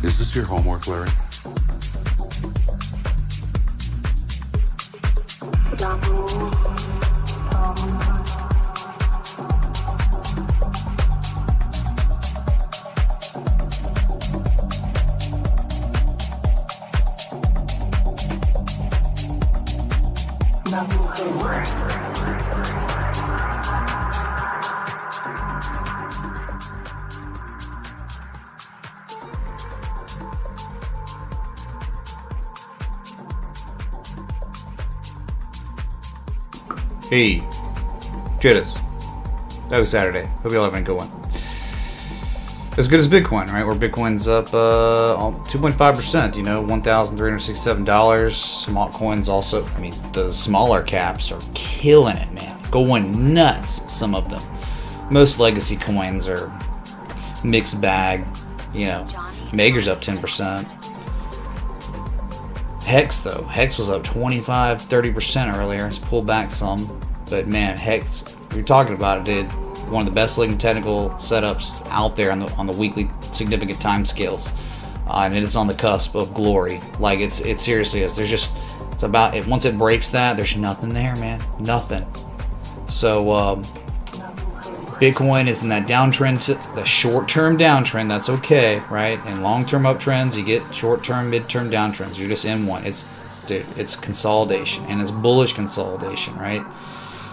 Is this your homework, Larry? Hey, Traders. That was Saturday. Hope you all having a good one. As good as Bitcoin, right? Where Bitcoin's up 2.5%, you know, $1,367. Some altcoins also, I mean, the smaller caps are killing it, man. Going nuts, some of them. Most legacy coins are mixed bag. You know, Mager's up 10%. Hex, though. Hex was up 25-30% earlier. It's pulled back some. But, man, Hex, you're talking about it, dude. One of the best looking technical setups out there on the weekly significant time scales. And it is on the cusp of glory. Like, it seriously is. There's just, it's about, once it breaks that, there's nothing there, man. Nothing. So, Bitcoin is in that downtrend, the short-term downtrend. That's okay, right? And long-term uptrends, you get short-term, mid-term downtrends. You're just in one. It's consolidation, and it's bullish consolidation, right?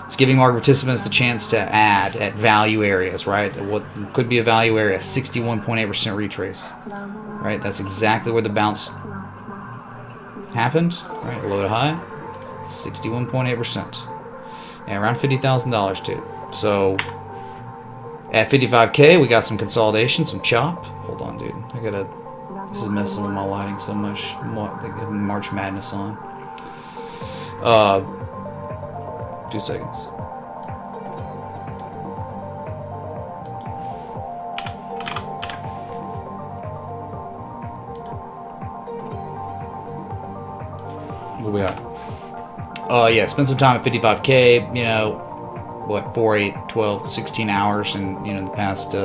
It's giving market participants the chance to add at value areas, right? What could be a value area, 61.8% retrace, right? That's exactly where the bounce happened, right? Low to high, 61.8%, and around $50,000 too. So. At 55K, we got some consolidation, some chop. Hold on, dude. This is messing with my lighting so much. They have March Madness on. 2 seconds. Where we at? Yeah, spend some time at 55K, you know. 4, 8, 12, 16 hours, and you know the past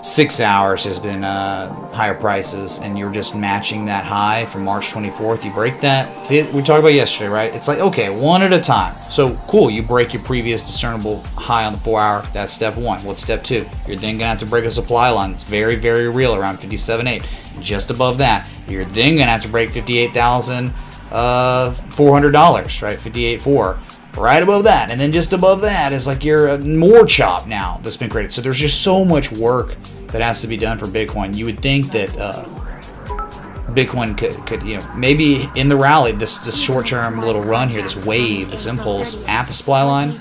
6 hours has been higher prices, and you're just matching that high from March 24th. You break that. See, we talked about yesterday, right? It's like, okay, one at a time. So cool, you break your previous discernible high on the 4 hour. That's step one. What's step two? You're then gonna have to break a supply line that's very, very real around 57.8. Just above that, you're then gonna have to break $58,400, right? 58.4. Right above that, and then just above that is like your more chop now that's been created. So there's just so much work that has to be done for Bitcoin. You would think that Bitcoin could, you know, maybe in the rally, this short-term little run here, this wave, this impulse at the supply line,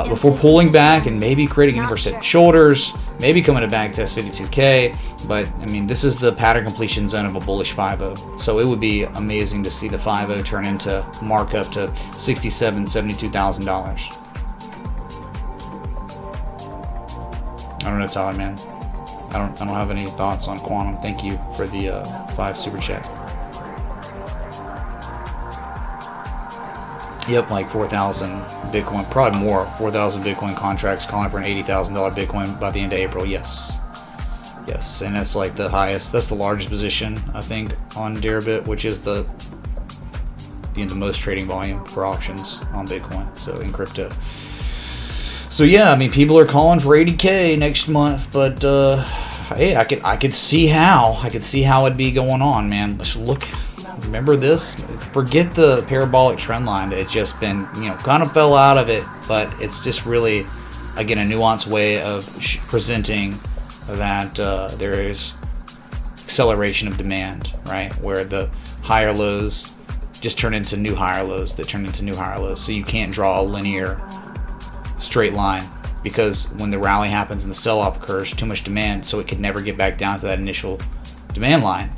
before pulling back and maybe creating inverse head and shoulders, maybe coming to back test 52K. But I mean, this is the pattern completion zone of a bullish 5.0. So it would be amazing to see the 5.0 turn into markup to $67,000, $72,000. I don't know, Tyler, man. I don't have any thoughts on Quantum. Thank you for the 5 super chat. Yep, like 4,000 Bitcoin, probably more. 4,000 Bitcoin contracts calling for an $80,000 Bitcoin by the end of April. Yes, and that's like the highest. That's the largest position I think on Deribit, which is the most trading volume for options on Bitcoin. So in crypto. So yeah, I mean, people are calling for 80K next month, but hey, I could see how it'd be going on, man. Let's look. Remember this? Forget the parabolic trend line that it's just been, you know, kind of fell out of it, but it's just really, again, a nuanced way of presenting that there is acceleration of demand, right? Where the higher lows just turn into new higher lows that turn into new higher lows. So you can't draw a linear straight line, because when the rally happens and the sell-off occurs, too much demand, so it could never get back down to that initial demand line.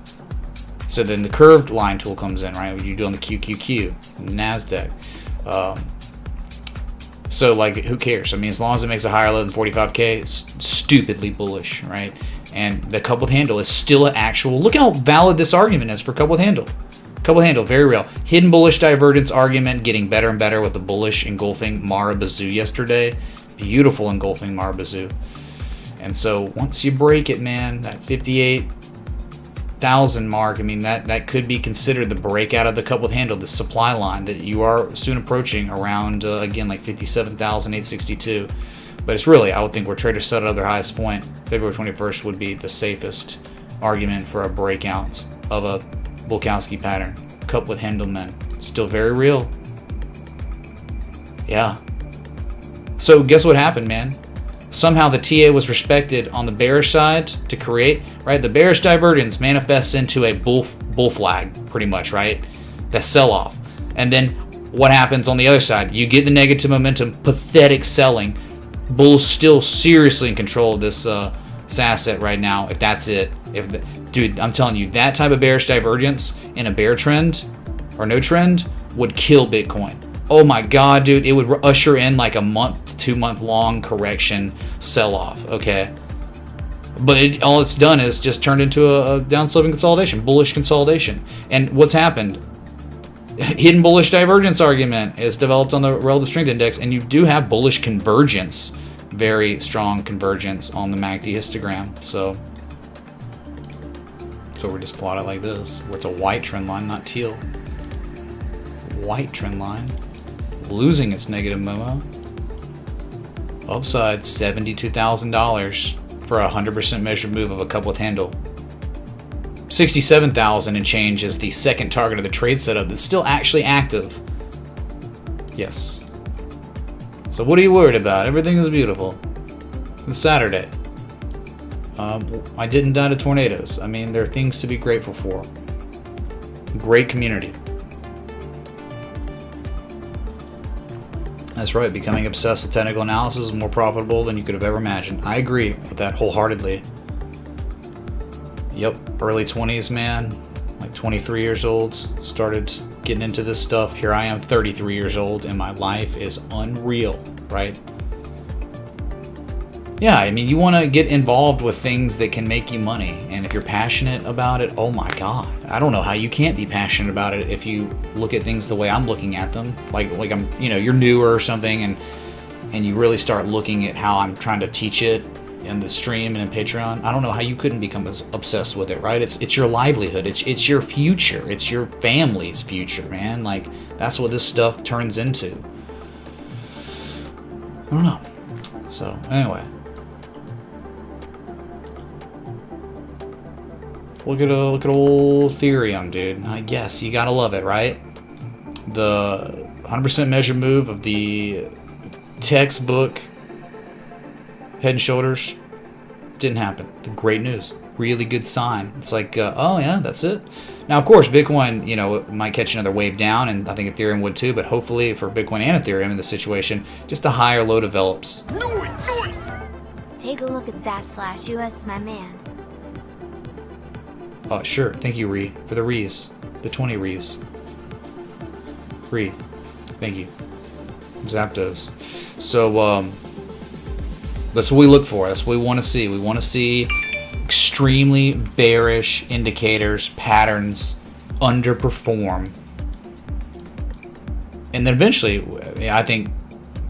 So then the curved line tool comes in, right? What you do on the QQQ and the NASDAQ. So, like, who cares? I mean, as long as it makes a higher low than 45K, it's stupidly bullish, right? And the coupled handle is still an actual... Look how valid this argument is for coupled handle. Coupled handle, very real. Hidden bullish divergence argument getting better and better with the bullish engulfing Mara Bazoo yesterday. Beautiful engulfing Mara Bazoo. And so once you break it, man, that 58 57,000 mark, I mean, that could be considered the breakout of the cup with handle, the supply line that you are soon approaching around, again, like 57,862. But it's really, I would think, where traders set at their highest point, February 21st would be the safest argument for a breakout of a Bulkowski pattern. Cup with handle men. Still very real. Yeah. So guess what happened, man? Somehow the TA was respected on the bearish side to create, right? The bearish divergence manifests into a bull flag, pretty much, right? That sell-off. And then what happens on the other side? You get the negative momentum, pathetic selling. Bulls still seriously in control of this asset right now, if that's it. Dude, I'm telling you, that type of bearish divergence in a bear trend or no trend would kill Bitcoin. Oh my God, dude, it would usher in like a month, 2 month long correction sell-off, okay? But all it's done is just turned into a downsloping consolidation, bullish consolidation. And what's happened? Hidden bullish divergence argument is developed on the relative strength index, and you do have bullish convergence, very strong convergence on the MACD histogram. So we just plot it like this, where it's a white trend line, not teal. White trend line, losing its negative momo. Upside $72,000 for a 100% measured move of a cup with handle. 67,000 and change is the second target of the trade setup that's still actually active. Yes. So what are you worried about? Everything is beautiful. It's Saturday. I didn't die to tornadoes. I mean, there are things to be grateful for. Great community. That's right, becoming obsessed with technical analysis is more profitable than you could have ever imagined. I agree with that wholeheartedly. Yep, early 20s, man. Like 23 years old, started getting into this stuff. Here I am, 33 years old, and my life is unreal, right? Yeah, I mean, you want to get involved with things that can make you money, and if you're passionate about it, oh my God, I don't know how you can't be passionate about it if you look at things the way I'm looking at them. Like I'm, you're newer or something, and you really start looking at how I'm trying to teach it in the stream and in Patreon. I don't know how you couldn't become as obsessed with it, right? It's your livelihood, it's your future, it's your family's future, man. Like, that's what this stuff turns into. I don't know. So anyway. Look at old Ethereum, dude. I guess you gotta love it, right? The 100% measure move of the textbook head and shoulders didn't happen. The great news, really good sign. It's like, oh yeah, that's it. Now, of course, Bitcoin, might catch another wave down, and I think Ethereum would too. But hopefully, for Bitcoin and Ethereum in this situation, just a higher low develops. Noise. Take a look at Zap/US, my man. Sure. Thank you, Ree, for the Rees. The 20 Rees. Ree. Thank you. Zapdos. So, that's what we look for. That's what we want to see. We want to see extremely bearish indicators, patterns underperform. And then eventually, I think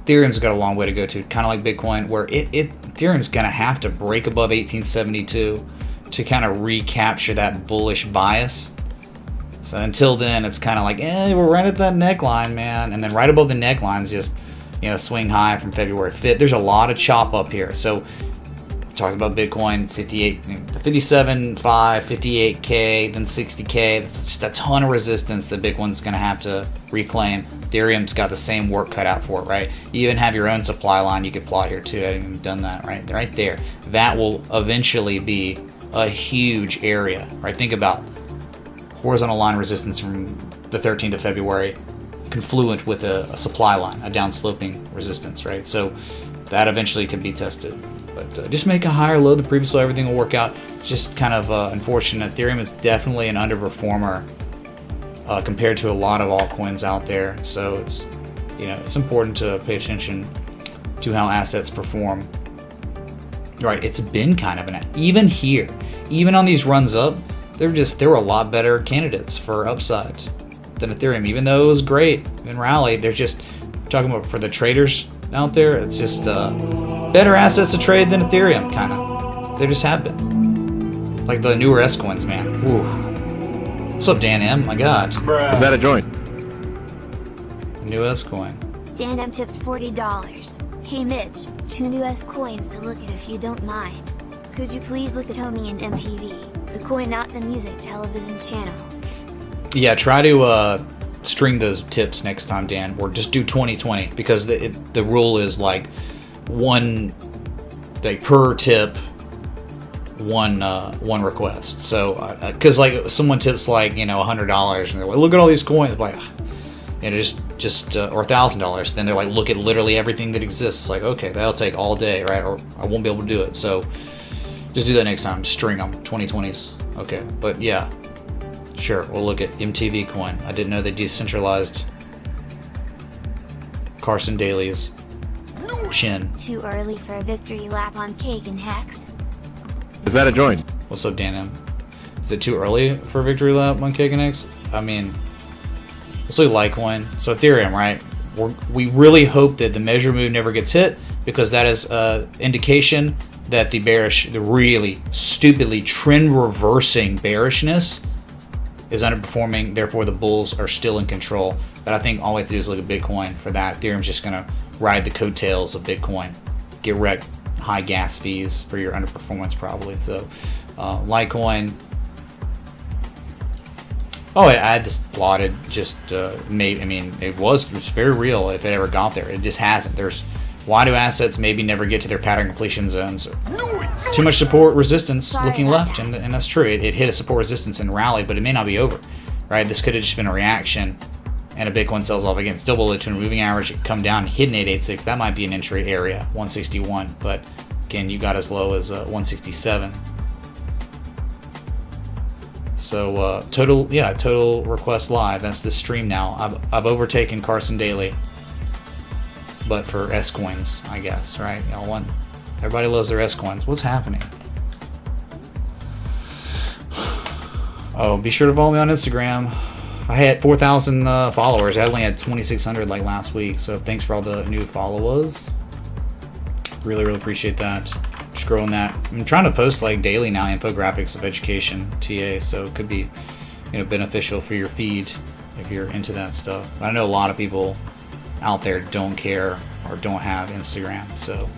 Ethereum's got a long way to go to, kind of like Bitcoin, where Ethereum's going to have to break above 1872 to kind of recapture that bullish bias. So until then, it's kind of like, we're right at that neckline, man. And then right above the neckline's just, swing high from February 5th. There's a lot of chop up here. So we talked about Bitcoin, 57.5, 58K, then 60K. That's just a ton of resistance that Bitcoin's going to have to reclaim. Ethereum's got the same work cut out for it, right? You even have your own supply line you could plot here too. I haven't even done that, right? Right there. That will eventually be a huge area, right? Think about horizontal line resistance from the 13th of February confluent with a supply line, a downsloping resistance, right? So that eventually could be tested. But just make a higher low than previous low, everything will work out. Just kind of unfortunate. Ethereum is definitely an underperformer compared to a lot of altcoins out there. So it's, it's important to pay attention to how assets perform. Right, it's been kind of even here, even on these runs up, there were a lot better candidates for upside than Ethereum. Even though it was great and rallied, they're just talking about for the traders out there. It's just better assets to trade than Ethereum, kind of. They just have been. Like the newer S coins, man. Ooh. What's up, Dan M? My God. Is that a joint? New S coin. Dan M tipped $40. Hey Mitch, 2 new S coins to look at if you don't mind. Could you please look at Homie and MTV, the coin not the music television channel. Yeah, try to string those tips next time, Dan, or just do 2020 because the rule is like one, like per tip, one request. So because like someone tips like $100 and they're like, look at all these coins, like just or $1,000, then they're like, look at literally everything that exists. Like, okay, that'll take all day, right? Or I won't be able to do it. So just do that next time. String them 2020s. Okay, but yeah. Sure, we'll look at MTV coin. I didn't know they decentralized Carson Daly's chin. Too early for a victory lap on Cake and Hex. Is that a joint? What's up, Dan M? Is it too early for a victory lap on Cake and X? I mean, let's look at Litecoin. So Ethereum, right? We really hope that the measure move never gets hit because that is an indication that the really stupidly trend reversing bearishness is underperforming, therefore the bulls are still in control. But I think all we have to do is look at Bitcoin for that. Ethereum's just going to ride the coattails of Bitcoin. Get wrecked, high gas fees for your underperformance probably. So Litecoin. Oh, I had this plotted just it was very real if it ever got there. It just hasn't. Why do assets maybe never get to their pattern completion zones? Too much support resistance looking left, and that's true. It hit a support resistance and rallied, but it may not be over, right? This could have just been a reaction, and a Bitcoin sells off again. Still below the 200 moving average. It come down, hit an 886. That might be an entry area, 161. But again, you got as low as 167. So total request live. That's the stream now. I've overtaken Carson Daly. But for S coins, I guess, right? Everybody loves their S coins. What's happening? Oh, be sure to follow me on Instagram. I had 4,000 followers. I only had 2,600 like last week. So thanks for all the new followers. Really, really appreciate that. Just growing that. I'm trying to post like daily now infographics of education, TA. So it could be, beneficial for your feed if you're into that stuff. I know a lot of people out there don't care or don't have Instagram. So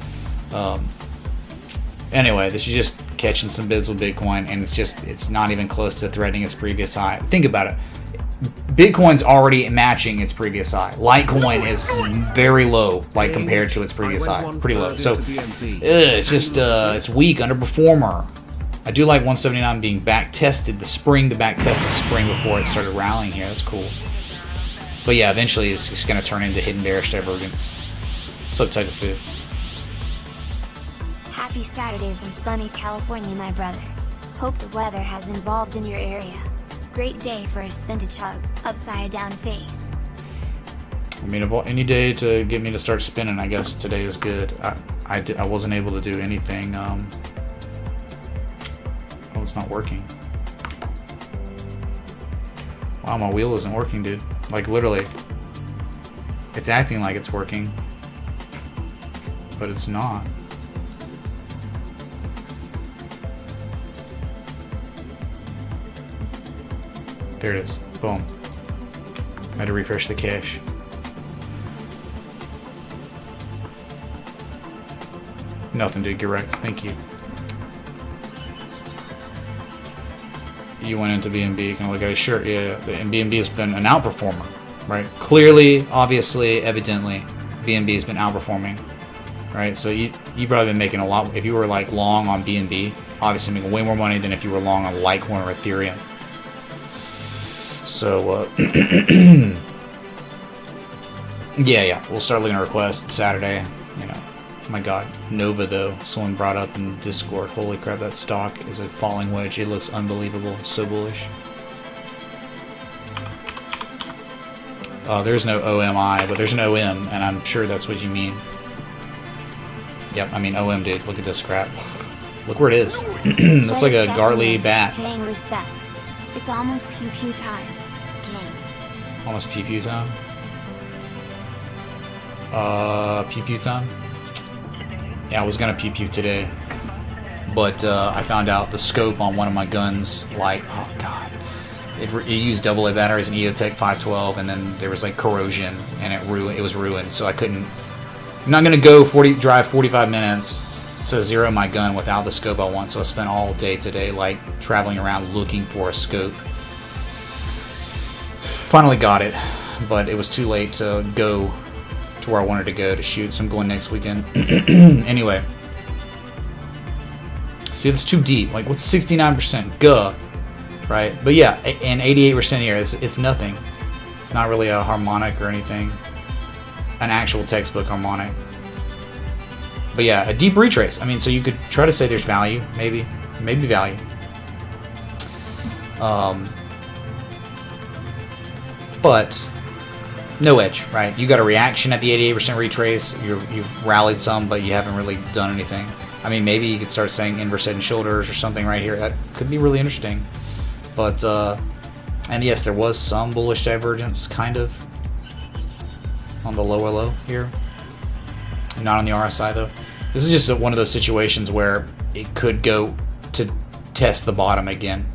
anyway, this is just catching some bids with Bitcoin, and it's not even close to threatening its previous high. Think about it. Bitcoin's already matching its previous high. Litecoin is very low, like compared to its previous high, pretty low. So it's just it's weak, underperformer. I do like 179 being back tested, the back tested spring before it started rallying here. That's cool. But yeah, eventually it's just going to turn into hidden bearish divergence. Some type of food. Happy Saturday from sunny California, my brother. Hope the weather has evolved in your area. Great day for a spin to chug, upside down face. I mean, any day to get me to start spinning, I guess today is good. I wasn't able to do anything. Oh, it's not working. Wow, my wheel isn't working, dude. Like, literally. It's acting like it's working. But it's not. There it is. Boom. I had to refresh the cache. Nothing, dude. Get wrecked. Thank you. You went into BNB. Kind of like, sure, yeah. And BNB has been an outperformer, right? Clearly, obviously, evidently, BNB has been outperforming, right? So you probably been making a lot. If you were like long on BNB, obviously making way more money than if you were long on Litecoin or Ethereum. So yeah, we'll start looking at requests Saturday. My God, Nova though, someone brought up in Discord. Holy crap, that stock is a falling wedge. It looks unbelievable, so bullish. There's no OMI, but there's an OM, and I'm sure that's what you mean. Yep, I mean OM, dude. Look at this crap. Look where it is. It's like a Gartley bat. Paying respects. It's almost pew pew time. Games. Almost pew pew time. Pew pew time. Yeah, I was gonna pew pew today, but I found out the scope on one of my guns, like, oh god, it used AA batteries and EOTech 512, and then there was like corrosion, and it was ruined. So I couldn't. I'm not gonna go drive 45 minutes to zero my gun without the scope I want. So I spent all day today like traveling around looking for a scope. Finally got it, but it was too late to go to where I wanted to go to shoot. So I'm going next weekend. Anyway. See, that's too deep. Like, what's 69%? Guh. Right? But yeah, and 88% here, it's nothing. It's not really a harmonic or anything. An actual textbook harmonic. But yeah, a deep retrace. I mean, so you could try to say there's value, maybe. Maybe value. But no edge, right? You got a reaction at the 88% retrace. You've rallied some, but you haven't really done anything. I mean, maybe you could start saying inverse head and shoulders or something right here. That could be really interesting. But, and yes, there was some bullish divergence, kind of, on the lower low here. Not on the RSI, though. This is just one of those situations where it could go to test the bottom again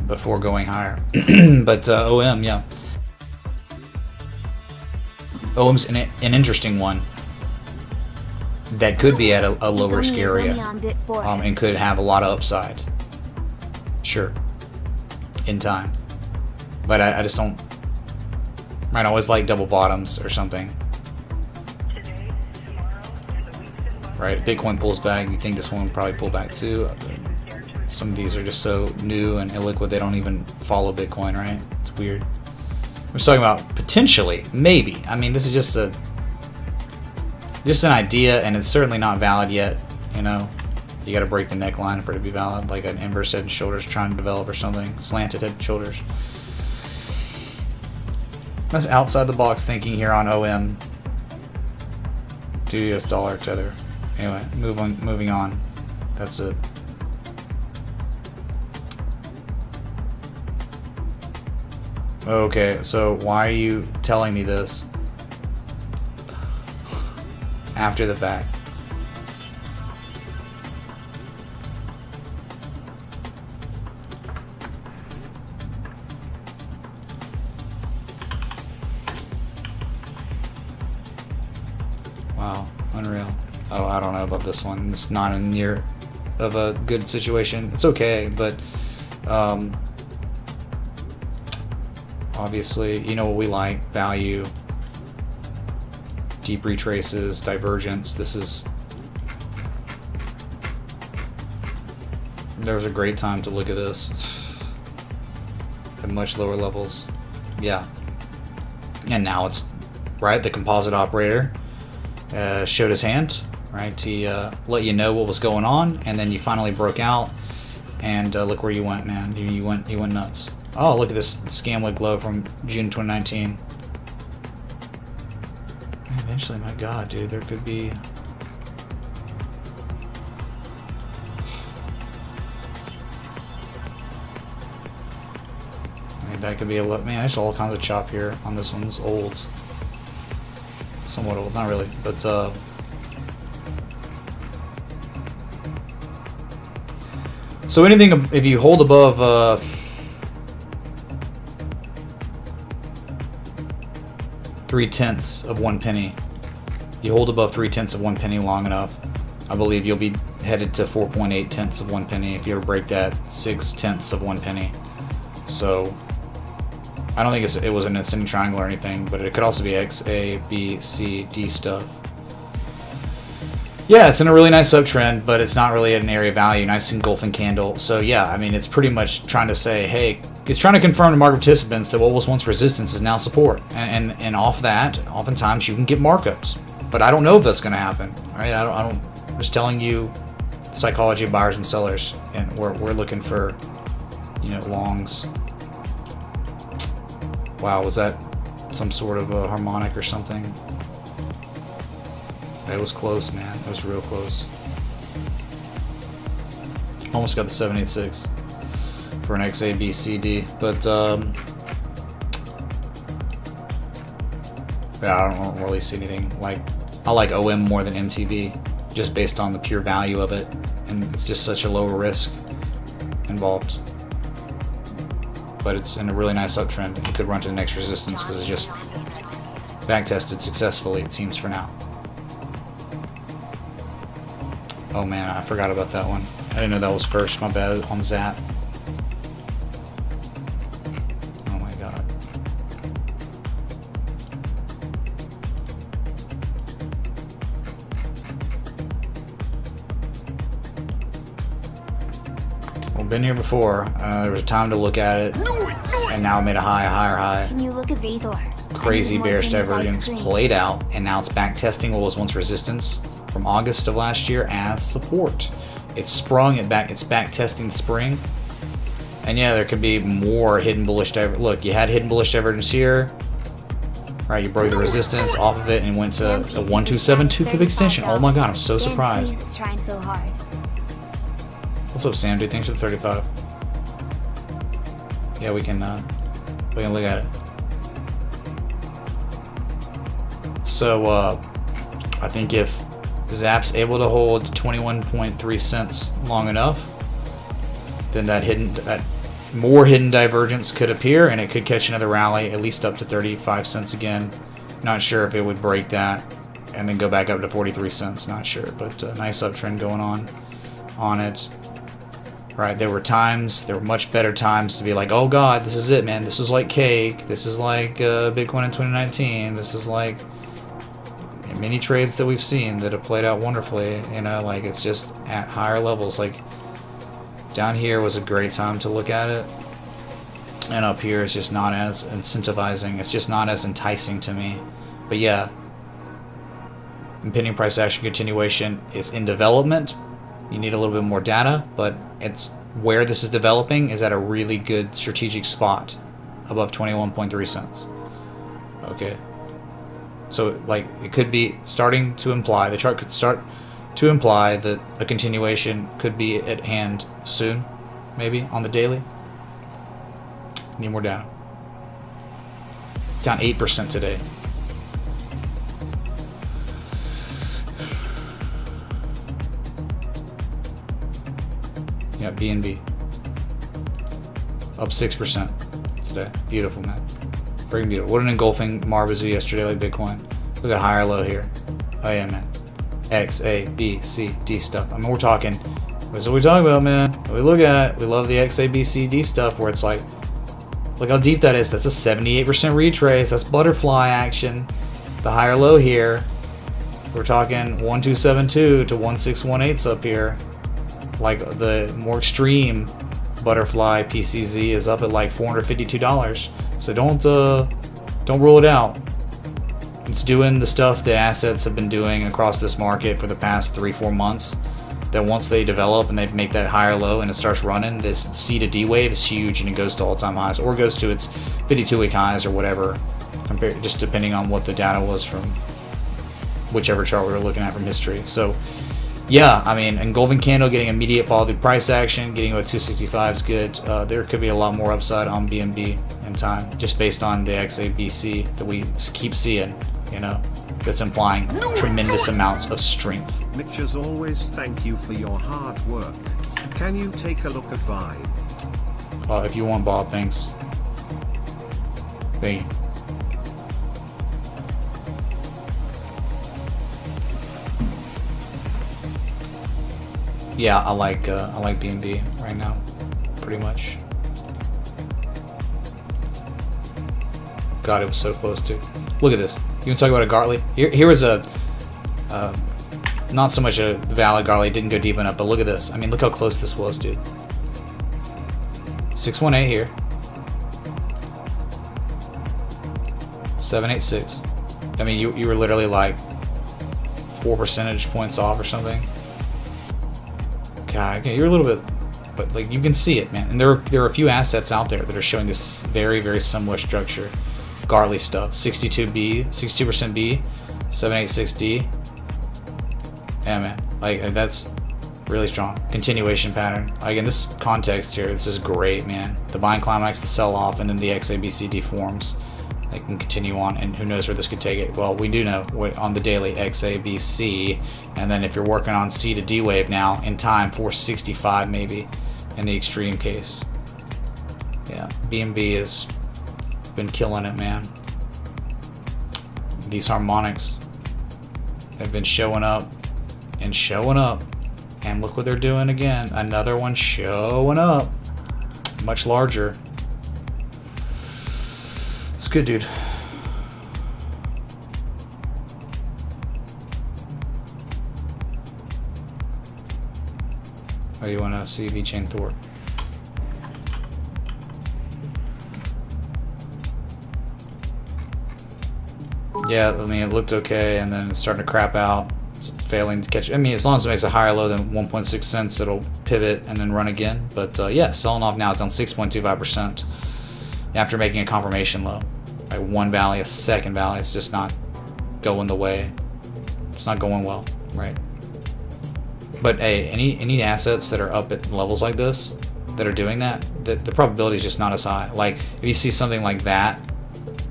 before going higher. But OM, yeah. OM's an interesting one. That could be at a low risk area and could have a lot of upside. Sure. In time. But I just don't. I'd always like double bottoms or something. Right? Bitcoin pulls back. You think this one will probably pull back too. Some of these are just so new and illiquid they don't even follow Bitcoin, right? It's weird. We're talking about potentially, maybe. I mean, this is just an idea, and it's certainly not valid yet. You know, you got to break the neckline for it to be valid, like an inverse head and shoulders trying to develop or something, slanted head and shoulders. That's outside the box thinking here on OM to US dollar tether. Anyway, moving on. That's it. Okay, so why are you telling me this after the fact? Wow, unreal. Oh, I don't know about this one. It's not in near of a good situation. It's okay, but obviously, you know what we like: value, deep retraces, divergence. There's a great time to look at this at much lower levels. Yeah, and now it's right. The composite operator showed his hand. Right, he let you know what was going on, and then you finally broke out. And look where you went, man. You went nuts. Oh, look at this scam wick low from June 2019. Eventually, my God, dude, there could be. I mean, that could be a lot. Man, there's all kinds of chop here on this one. It's old, somewhat old, not really, but so anything if you hold above 3/10 of 1 penny, you hold above 3/10 of 1 penny long enough, I believe you'll be headed to 4.8 of 1 penny if you ever break that 6/10 of 1 penny. So I don't think it was an ascending triangle or anything, but it could also be X, A, B, C, D stuff. Yeah, it's in a really nice uptrend, but it's not really at an area of value. Nice engulfing candle. So yeah, I mean, it's pretty much trying to say, hey, it's trying to confirm to market participants that what was once resistance is now support. And off that, oftentimes you can get markups. But I don't know if that's going to happen. Right? I'm just telling you psychology of buyers and sellers, and we're looking for, longs. Wow, was that some sort of a harmonic or something? It was close, man. It was real close. Almost got the 786 for an XABCD, but yeah, I don't really see anything like. I like OM more than MTV, just based on the pure value of it and it's just such a low risk involved. But it's in a really nice uptrend. It could run to the next resistance because it's just back tested successfully, it seems, for now. Oh man, I forgot about that one. I didn't know that was first. My bad on Zap. Oh my god. Well, been here before. There was a time to look at it, and now it made a higher high. Can you look at Vathor? Crazy I need more bearish Timmy's ice divergence cream. played out, and now it's back testing what was once resistance from August of last year as support. It's sprung it back. It's back testing the spring, and yeah, there could be more hidden bullish divergence. Look, you had hidden bullish divergence here, right? You broke the resistance off of it and went to a 1272 for the extension. Oh my god, I'm so surprised. It's trying so hard. What's up, Sam? Dude, thanks for the 35. Yeah, we can look at it. So I think if Zap's able to hold 21.3 cents long enough, then that more hidden divergence could appear, and it could catch another rally, at least up to 35 cents again. Not sure if it would break that and then go back up to 43 cents. Not sure, but nice uptrend going on it. Right, there were much better times to be like, oh god, this is it, man. This is like cake. This is like Bitcoin in 2019. This is like many trades that we've seen that have played out wonderfully. You know, like it's just at higher levels. Like down here was a great time to look at it, and up here it's just not as incentivizing. It's just not as enticing to me. But yeah, impending price action continuation is in development. You need a little bit more data, but it's where this is developing is at a really good strategic spot above 21.3 cents. Okay. So like it could be starting to imply, the chart could start to imply that a continuation could be at hand soon, maybe on the daily. Need more data. Down 8% today. Yeah, BNB. Up 6% today. Beautiful, man. Freaking beautiful. What an engulfing Marbazu yesterday, like Bitcoin. Look at higher low here. Oh yeah, man. X, A, B, C, D stuff. I mean, we're talking. That's what we talk about, man. What we look at. We love the X, A, B, C, D stuff where it's like, look how deep that is. That's a 78% retrace. That's butterfly action. The higher low here. We're talking 1272 to 1618's up here. Like the more extreme butterfly PCZ is up at like $452. So don't rule it out. It's doing the stuff that assets have been doing across this market for the past 3-4 months. That once they develop and they make that higher low and it starts running, this C to D wave is huge and it goes to all-time highs or goes to its 52-week highs or whatever, just depending on what the data was from whichever chart we were looking at from history. So yeah, I mean, engulfing candle getting immediate follow through price action, getting about 265 is good. There could be a lot more upside on BNB in time, just based on the XABC that we keep seeing, you know, that's implying tremendous amounts of strength. Mitch, as always, thank you for your hard work. Can you take a look at Vibe? If you want, Bob, thanks. Thank you. Yeah, I like BNB right now, pretty much. God, it was so close to. Look at this. You can talk about a Gartley. Here was a, not so much a valid Gartley. Didn't go deep enough, but look at this. I mean, look how close this was, dude. 618 here. 786. I mean, you were literally like 4 percentage points off or something. God, you're a little bit, but like you can see it, man. And there are a few assets out there that are showing this very, very similar structure. Gartley stuff, 62B, 62% B, 786D. Yeah, man, like that's really strong. Continuation pattern. Like in this context here, this is great, man. The buying climax, the sell off, and then the XABC deforms. They can continue on, and who knows where this could take it. Well, we do know on the daily XABC, and then if you're working on C to D wave now, in time 465 maybe, in the extreme case. Yeah, BNB has been killing it, man. These harmonics have been showing up and showing up, and look what they're doing again. Another one showing up, much larger. It's good, dude. Oh, you want to see VeChain Thor? Yeah, I mean, it looked okay, and then it's starting to crap out. It's failing to catch. I mean, as long as it makes a higher low than 1.6 cents, it'll pivot and then run again. But yeah, selling off now. It's down 6.25%. After making a confirmation low, like one valley, a second valley, it's just not going the way. It's not going well, right? But hey, any assets that are up at levels like this that are doing that, the probability is just not as high. Like if you see something like that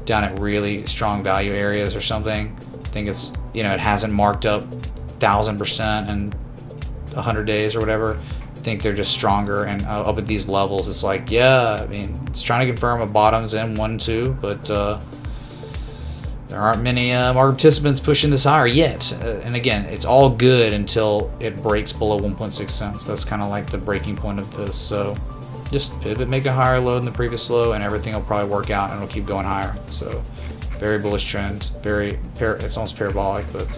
down at really strong value areas or something, I think it's, you know, it hasn't marked up 1000% in 100 days or whatever. I think they're just stronger, and up at these levels it's like, yeah, I mean, it's trying to confirm a bottoms in 1-2, but there aren't many market participants pushing this higher yet. And again, it's all good until it breaks below 1.6 cents. That's kind of like the breaking point of this. So just pivot, make a higher low than the previous low, and everything will probably work out and it'll keep going higher. So very bullish trend, it's almost parabolic, but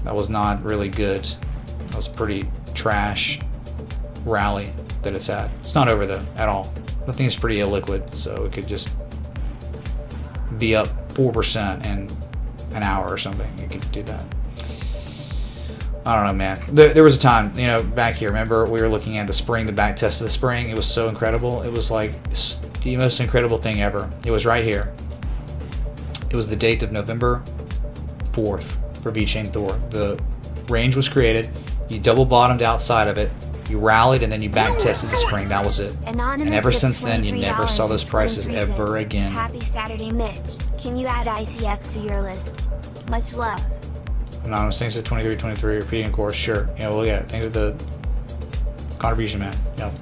that was not really good. That was pretty trash rally that it's had. It's not over though at all. Nothing's pretty illiquid, so it could just be up 4% in an hour or something. It could do that. I don't know, man. There was a time, you know, back here. Remember, we were looking at the spring, the back test of the spring. It was so incredible. It was like the most incredible thing ever. It was right here. It was the date of November 4th for VeChain Thor. The range was created. You double bottomed outside of it. You rallied, and then you back tested the spring. That was it. Anonymous and ever since then, you $23 never saw those prices 23 ever cents. again. Happy Saturday, Mitch. Can you add ICX to your list? Much love. Anonymous, thanks for 2323 repeating course. Sure. Yeah, well, yeah. Thanks for the contribution, man. Yep.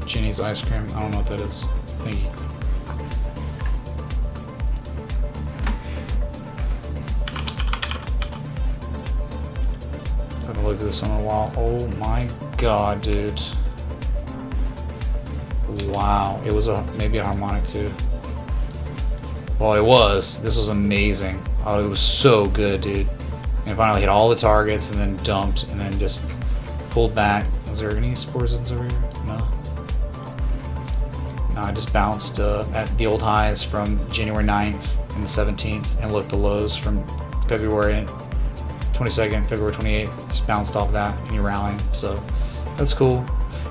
Ginny's ice cream. I don't know what that is. Thank you. I haven't looked at this one in a while. Oh my god, dude. Wow. It was maybe a harmonic too. Well, it was. This was amazing. Oh, it was so good, dude. And it finally hit all the targets and then dumped and then just pulled back. Was there any spores over here? No. No, I just bounced at the old highs from January 9th and the 17th and looked the lows from February 22nd, February 28th. Just bounced off that and you're rallying. So that's cool.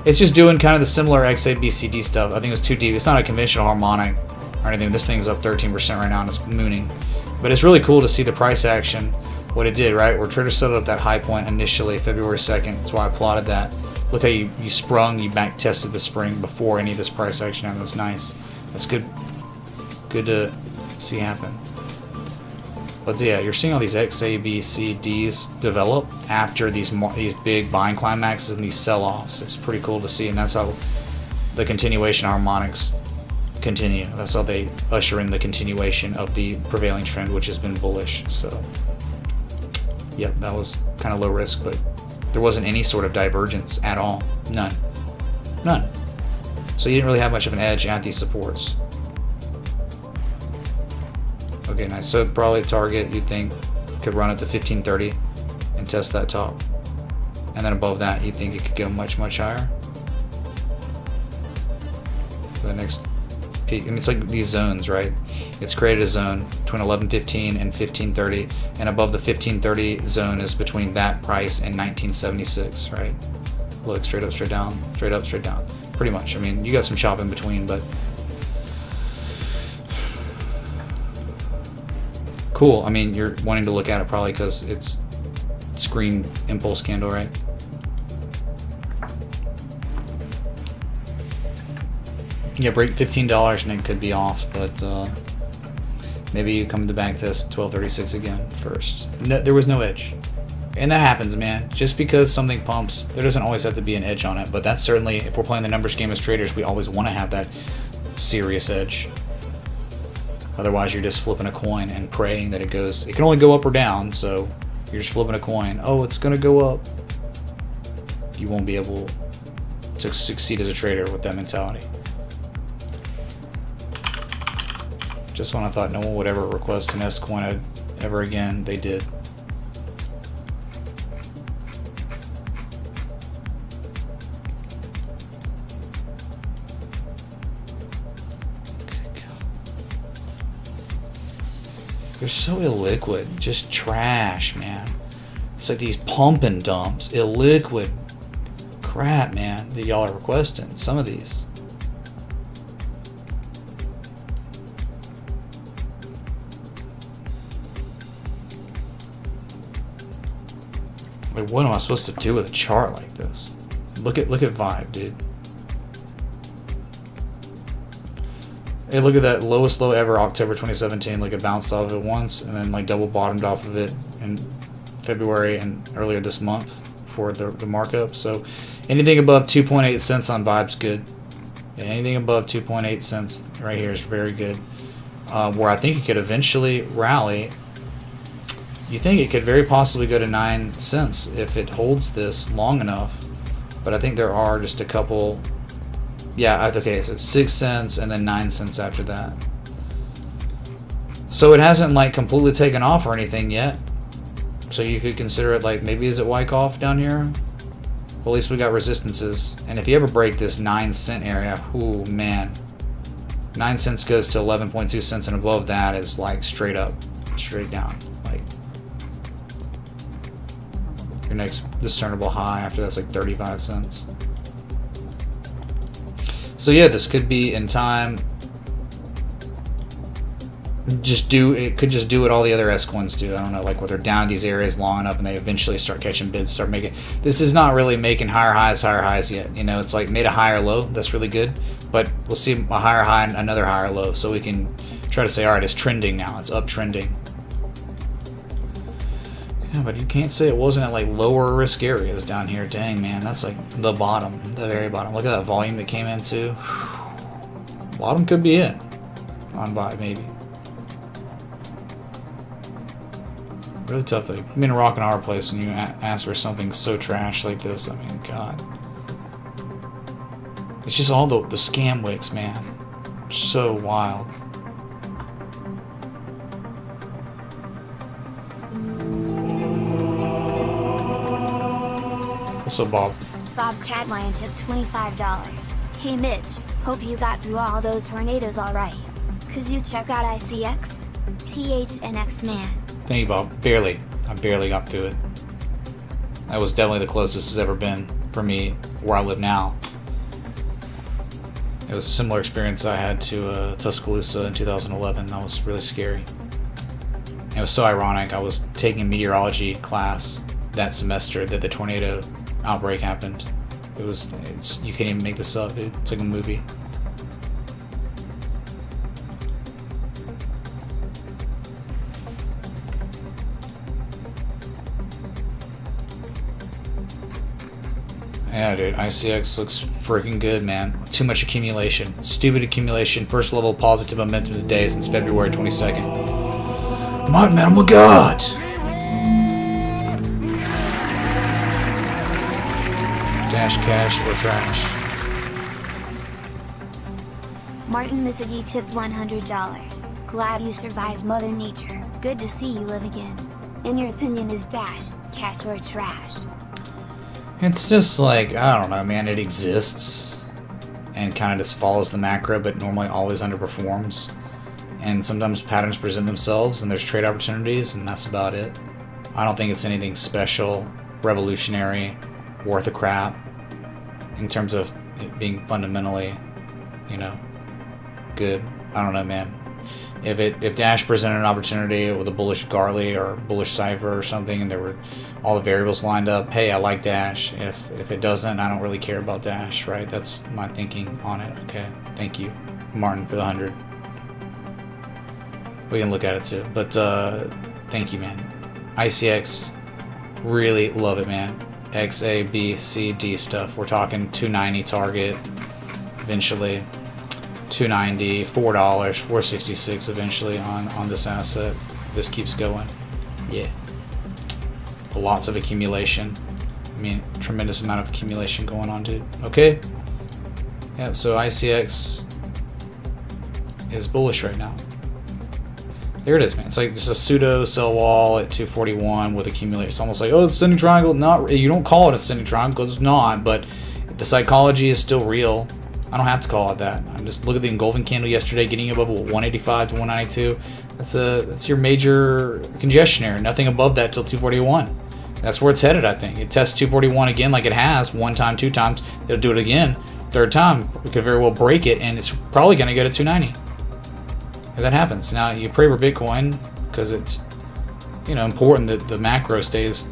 It's just doing kind of the similar XABCD stuff. I think it was too deep. It's not a conventional harmonic or anything. This thing's up 13% right now and it's mooning. But it's really cool to see the price action, what it did, right? Where Trader settled up that high point initially, February 2nd. That's why I plotted that. Look how you sprung, you back tested the spring before any of this price action happened. That's nice. That's good. Good to see happen. But yeah, you're seeing all these XABCDs develop after these big buying climaxes and these sell-offs. It's pretty cool to see, and that's how the continuation harmonics continue. That's how they usher in the continuation of the prevailing trend, which has been bullish. So, yep, that was kind of low risk, but there wasn't any sort of divergence at all. None. None. So you didn't really have much of an edge at these supports. Okay, nice. So probably a target you'd think could run it to 1530 and test that top. And then above that, you think it could go much, much higher. For the next peak. I mean, it's like these zones, right? It's created a zone between 1115 and 1530, and above the 1530 zone is between that price and 1976, right? Look, straight up, straight down, straight up, straight down. Pretty much. I mean, you got some chop in between, but Cool. I mean, you're wanting to look at it probably because it's screen impulse candle, right? Yeah, break $15 and it could be off, but maybe you come to back test 1236 again first. No, there was no edge. And that happens, man. Just because something pumps, there doesn't always have to be an edge on it, but that's certainly, if we're playing the numbers game as traders, we always want to have that serious edge. Otherwise, you're just flipping a coin and praying that it goes. It can only go up or down, so you're just flipping a coin. Oh, it's going to go up. You won't be able to succeed as a trader with that mentality. Just when I thought no one would ever request an S coin ever again, they did. They're so illiquid, just trash, man. It's like these pump and dumps, illiquid crap, man, that y'all are requesting. Some of these. Like, what am I supposed to do with a chart like this? Look at Vibe, dude. Hey, look at that lowest low ever, October 2017. Like, it bounced off of it once and then like double bottomed off of it in February and earlier this month for the markup. So anything above 2.8 cents on Vibe's good. Yeah, anything above 2.8 cents right here is very good. Where I think it could eventually rally. You think it could very possibly go to 9 cents if it holds this long enough. But I think there are just a couple. Yeah, okay, so 6 cents and then 9 cents after that. So it hasn't like completely taken off or anything yet. So you could consider it like, maybe is it Wyckoff down here? Well, at least we got resistances. And if you ever break this 9 cent area, ooh, man. 9 cents goes to 11.2 cents and above that is like straight up, straight down. Like your next discernible high after that's like 35 cents. So yeah, this could be in time. It could just do what all the other S coins do. I don't know, like where they're down in these areas long enough and they eventually start catching bids, start making. This is not really making higher highs yet. You know, it's like made a higher low. That's really good, but we'll see a higher high and another higher low, so we can try to say, all right, it's trending now. It's uptrending. Yeah, but you can't say it wasn't at like lower risk areas down here. Dang, man, that's like the bottom, the very bottom. Look at that volume that came into. Bottom could be it on Vibe, maybe. Really tough. Like, I'm in a rock and a hard place when you ask for something so trash like this. I mean, God, it's just all the scam wicks, man. So wild. What's up, Bob? Bob Cadline tipped $25. Hey Mitch, hope you got through all those tornadoes alright. Could you check out ICX? THNX man. Thank you, Bob. Barely. I barely got through it. That was definitely the closest it's ever been for me where I live now. It was a similar experience I had to Tuscaloosa in 2011. That was really scary. It was so ironic. I was taking a meteorology class that semester that the tornado outbreak happened. You can't even make this up, dude. It's like a movie. Yeah, dude, ICX looks freaking good, man. Too much accumulation. Stupid accumulation. First level positive momentum of the day since February 22nd. My man, oh my God! Dash cash or trash. Martin Misagi tipped $100. Glad you survived Mother Nature. Good to see you live again. In your opinion, is Dash cash or trash? It's just like, I don't know, man, it exists and kind of just follows the macro, but normally always underperforms. And sometimes patterns present themselves and there's trade opportunities, and that's about it. I don't think it's anything special, revolutionary, worth a crap in terms of it being fundamentally, you know, good. I don't know, man. if Dash presented an opportunity with a bullish Gartley or bullish Cypher or something, and there were all the variables lined up, hey, I like Dash. If it doesn't, I don't really care about Dash, right? That's my thinking on it. Okay, thank you, Martin, for the 100. We can look at it too, but thank you, man. ICX, really love it, man. X, A, B, C, D stuff. We're talking 290 target eventually. 290, $4, 466 eventually on this asset. This keeps going. Yeah. Lots of accumulation. I mean, tremendous amount of accumulation going on, dude. Okay. Yeah, so ICX is bullish right now. There it is, man. It's like just a pseudo sell wall at 241 with accumulation. It's almost like, oh, it's ascending triangle. Not, you don't call it ascending triangle because it's not, but the psychology is still real. I don't have to call it that. I'm just look at the engulfing candle yesterday, getting above 185 to 192. That's your major congestion area. Nothing above that till 241. That's where it's headed. I think it tests 241 again, like it has one time, two times. It'll do it again, third time. We could very well break it, and it's probably going to go to 290 if that happens. Now you pray for Bitcoin because it's important that the macro stays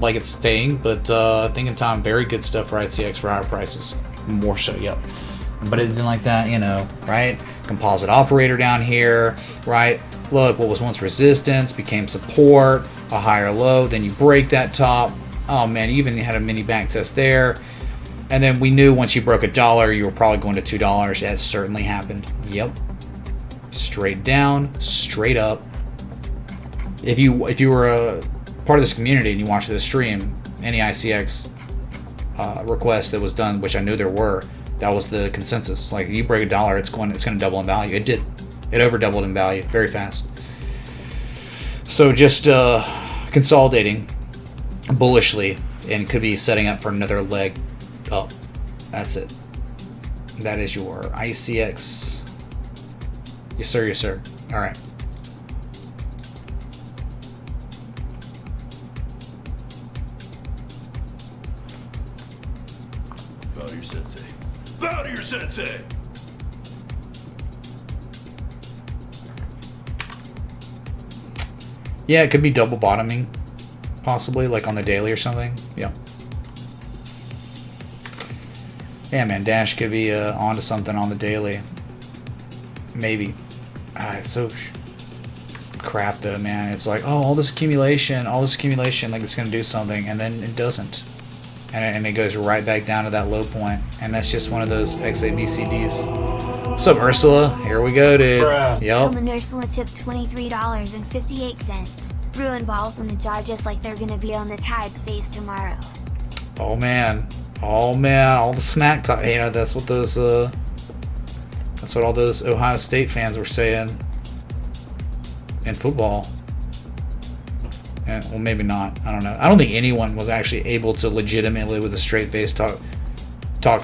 like it's staying. But I think in time, very good stuff for ICX for higher prices. More so, yep. But it's been like that, right? Composite operator down here, right? Look, what was once resistance became support, a higher low, then you break that top. Oh man, you even had a mini back test there. And then we knew once you broke $1, you were probably going to $2. That certainly happened. Yep. Straight down, straight up. If you were a part of this community and you watched this stream, any ICX request that was done, which I knew there were, that was the consensus. Like, you break $1, it's going to double in value. It did. It over doubled in value very fast. So just consolidating bullishly and could be setting up for another leg up. That's it. That is your ICX. Yes sir, yes sir. All right. Bow to your sensei. Bow to your sensei! Yeah, it could be double bottoming, possibly, like on the daily or something. Yeah. Yeah, man, Dash could be onto something on the daily. Maybe. It's so crap though, man. It's like, oh, all this accumulation, like it's gonna do something, and then it doesn't. And it goes right back down to that low point. And that's just one of those XABCDs. What's up, Ursula? Here we go, dude. Yep. Roman Ursula tipped $23.58. Bruin balls in the jaw just like they're gonna be on the Tide's face tomorrow. Oh man. All the smack talk. That's what those that's what all those Ohio State fans were saying in football. Yeah, well, maybe not. I don't know. I don't think anyone was actually able to legitimately, with a straight face, talk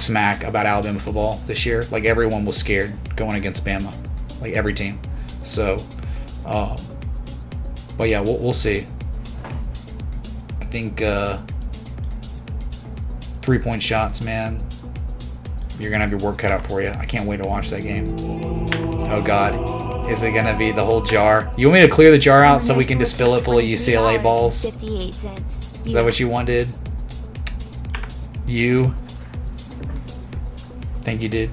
smack about Alabama football this year. Like, everyone was scared going against Bama, like every team. So, but yeah, we'll see. I think 3-point shots, man. You're gonna have your work cut out for you. I can't wait to watch that game. Oh God, is it gonna be the whole jar? You want me to clear the jar out so we can just fill it full of UCLA balls? 58 cents. Is that what you wanted? You? Thank you, dude.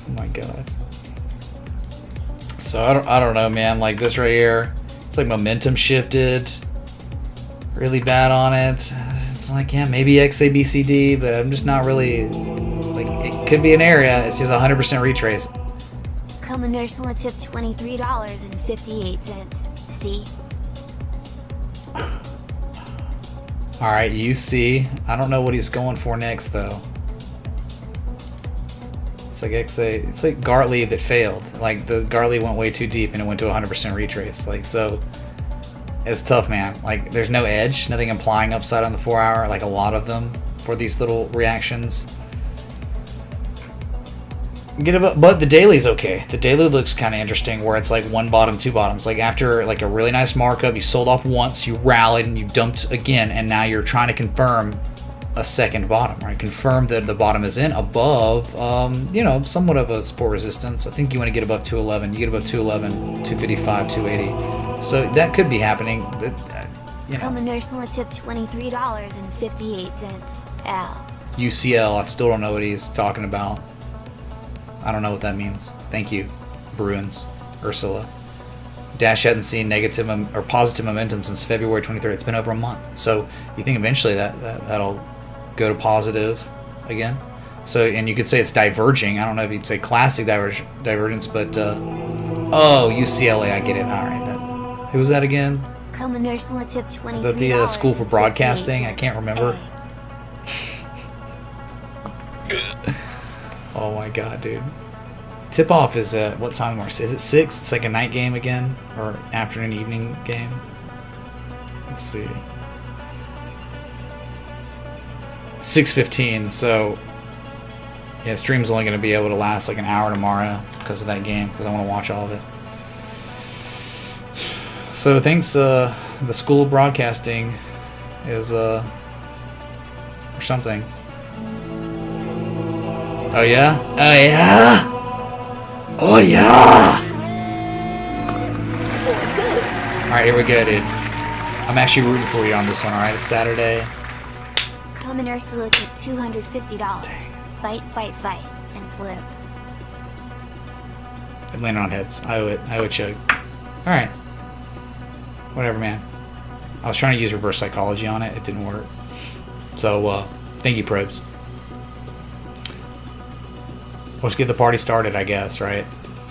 Oh my God. So I don't know, man. Like this right here, it's like momentum shifted really bad on it. It's like, yeah, maybe XABCD, but I'm just not really, like, it could be an area. It's just 100% retrace. Roman Ursula tipped $23.58. See? All right, UC. I don't know what he's going for next, though. It's like XA. It's like Gartley that failed. Like, the Gartley went way too deep and it went to 100% retrace. Like, so it's tough, man. Like, there's no edge, nothing implying upside on the 4 hour, like a lot of them for these little reactions. But the daily's okay. The daily looks kind of interesting, where it's like one bottom, two bottoms. Like, after like a really nice markup, you sold off once, you rallied, and you dumped again, and now you're trying to confirm a second bottom, right? Confirm that the bottom is in above, you know, somewhat of a support resistance. I think you want to get above 211. You get above 211, 255, 280. So that could be happening. You know. Common Ursula tipped $23.58. Al. UCL, I still don't know what he's talking about. I don't know what that means. Thank you, Bruins, Ursula. Dash hadn't seen negative or positive momentum since February 23rd. It's been over a month. So you think eventually that'll go to positive again? So, and you could say it's diverging. I don't know if you'd say classic divergence, but oh, UCLA, I get it. All right, who was that again? Common Ursula tipped $23. Is that the School for Broadcasting? I can't remember. Oh my god, dude. Tip off is at what time? Is it 6? It's like a night game again, or afternoon, evening game. Let's see. 6:15. So yeah, stream's only going to be able to last like an hour tomorrow because of that game, because I want to watch all of it. So thanks, the School of Broadcasting is or something. Oh yeah? Oh yeah? Oh yeah! Alright, here we go, dude. I'm actually rooting for you on this one, alright? It's Saturday. Common Ursula tipped $250. Fight, fight, fight, and flip. I'm landing on heads. I owe it, Chug. Alright. Whatever, man. I was trying to use reverse psychology on it. It didn't work. So, thank you, Probst. Let's get the party started, I guess, right?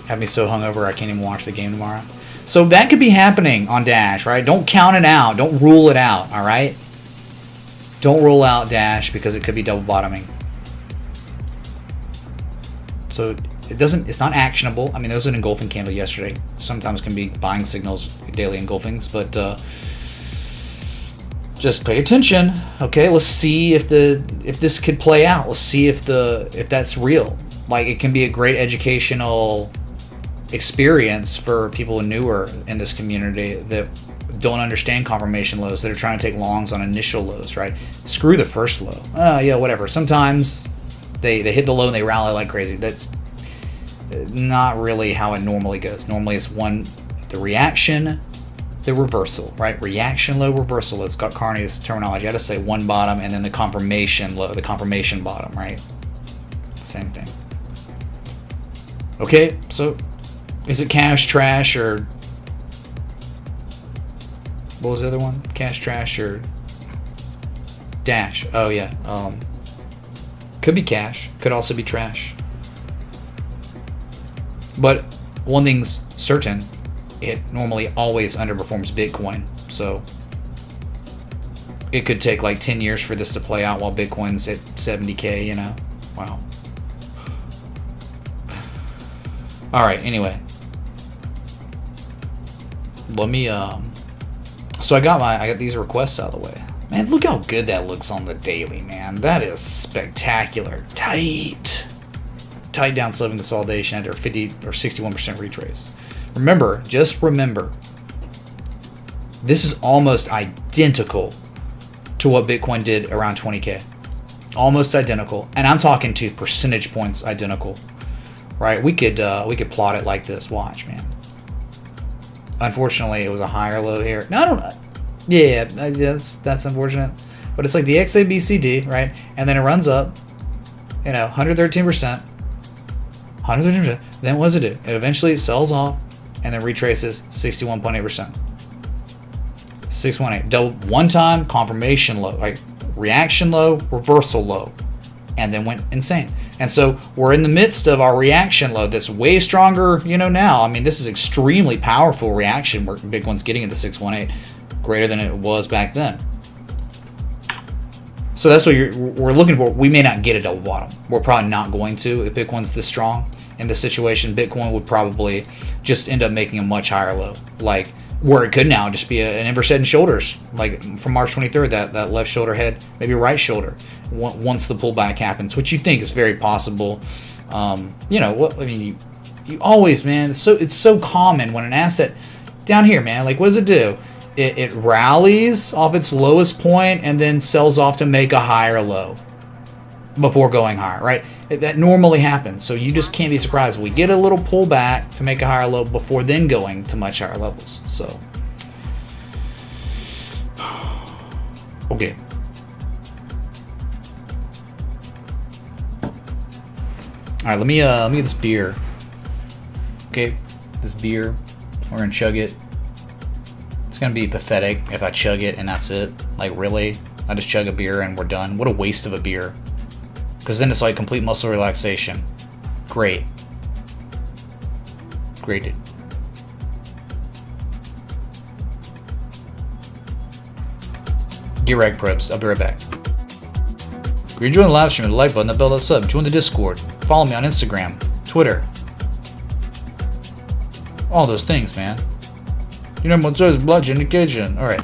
Have me so hungover I can't even watch the game tomorrow. So that could be happening on Dash, right? Don't count it out. Don't rule it out, all right? Don't rule out Dash because it could be double bottoming. So it's not actionable. I mean, there was an engulfing candle yesterday. Sometimes can be buying signals, daily engulfings, but just pay attention. Okay, let's see if this could play out. Let's see if that's real. Like, it can be a great educational experience for people newer in this community that don't understand confirmation lows, that are trying to take longs on initial lows, right? Screw the first low. Yeah, whatever. Sometimes they hit the low and they rally like crazy. That's not really how it normally goes. Normally it's the reaction, the reversal, right? Reaction low, reversal. That's got Carney's terminology. I had to say one bottom and then the confirmation low, the confirmation bottom, right? Same thing. Okay, so is it cash, trash, or what was the other one? Cash, trash, or dash? Oh yeah, could be cash, could also be trash. But one thing's certain, it normally always underperforms Bitcoin, so it could take like 10 years for this to play out while Bitcoin's at 70K, you know? Wow. Alright, anyway. Let me, so I got these requests out of the way. Man, look how good that looks on the daily, man. That is spectacular. Tight down sloping consolidation after 50 or 61% retrace. Remember, just remember, this is almost identical to what Bitcoin did around 20K. Almost identical. And I'm talking to percentage points identical. Right? We could plot it like this. Watch, man. Unfortunately, it was a higher low here. No, I don't know. Yeah, that's unfortunate. But it's like the XABCD, right? And then it runs up, 113%. 113%. Then what does it do? It eventually sells off and then retraces 61.8%. 618. Double one time confirmation low, like reaction low, reversal low, and then went insane. And so we're in the midst of our reaction low that's way stronger, now. I mean, this is extremely powerful reaction where Bitcoin's getting at the 618, greater than it was back then. So that's what we're looking for. We may not get a double bottom. We're probably not going to. If Bitcoin's this strong in this situation, Bitcoin would probably just end up making a much higher low. Like, where it could now just be an inverse head and shoulders, like from March 23rd, that left shoulder head, maybe right shoulder, once the pullback happens, which you think is very possible. You always, man, it's so common when an asset down here, man, like what does it do? it rallies off its lowest point and then sells off to make a higher low before going higher, right? That normally happens. So you just can't be surprised. We get a little pullback to make a higher low before then going to much higher levels. So, okay. All right, let me get this beer. Okay, this beer, we're gonna chug it. It's gonna be pathetic if I chug it and that's it. Like, really? I just chug a beer and we're done? What a waste of a beer. Because then it's like complete muscle relaxation. Great. Great, dude. Get reg preps. I'll be right back. If you're enjoying the live stream, hit the like button, the bell, that sub, join the Discord, follow me on Instagram, Twitter. All those things, man. You know what is blood indication. Alright.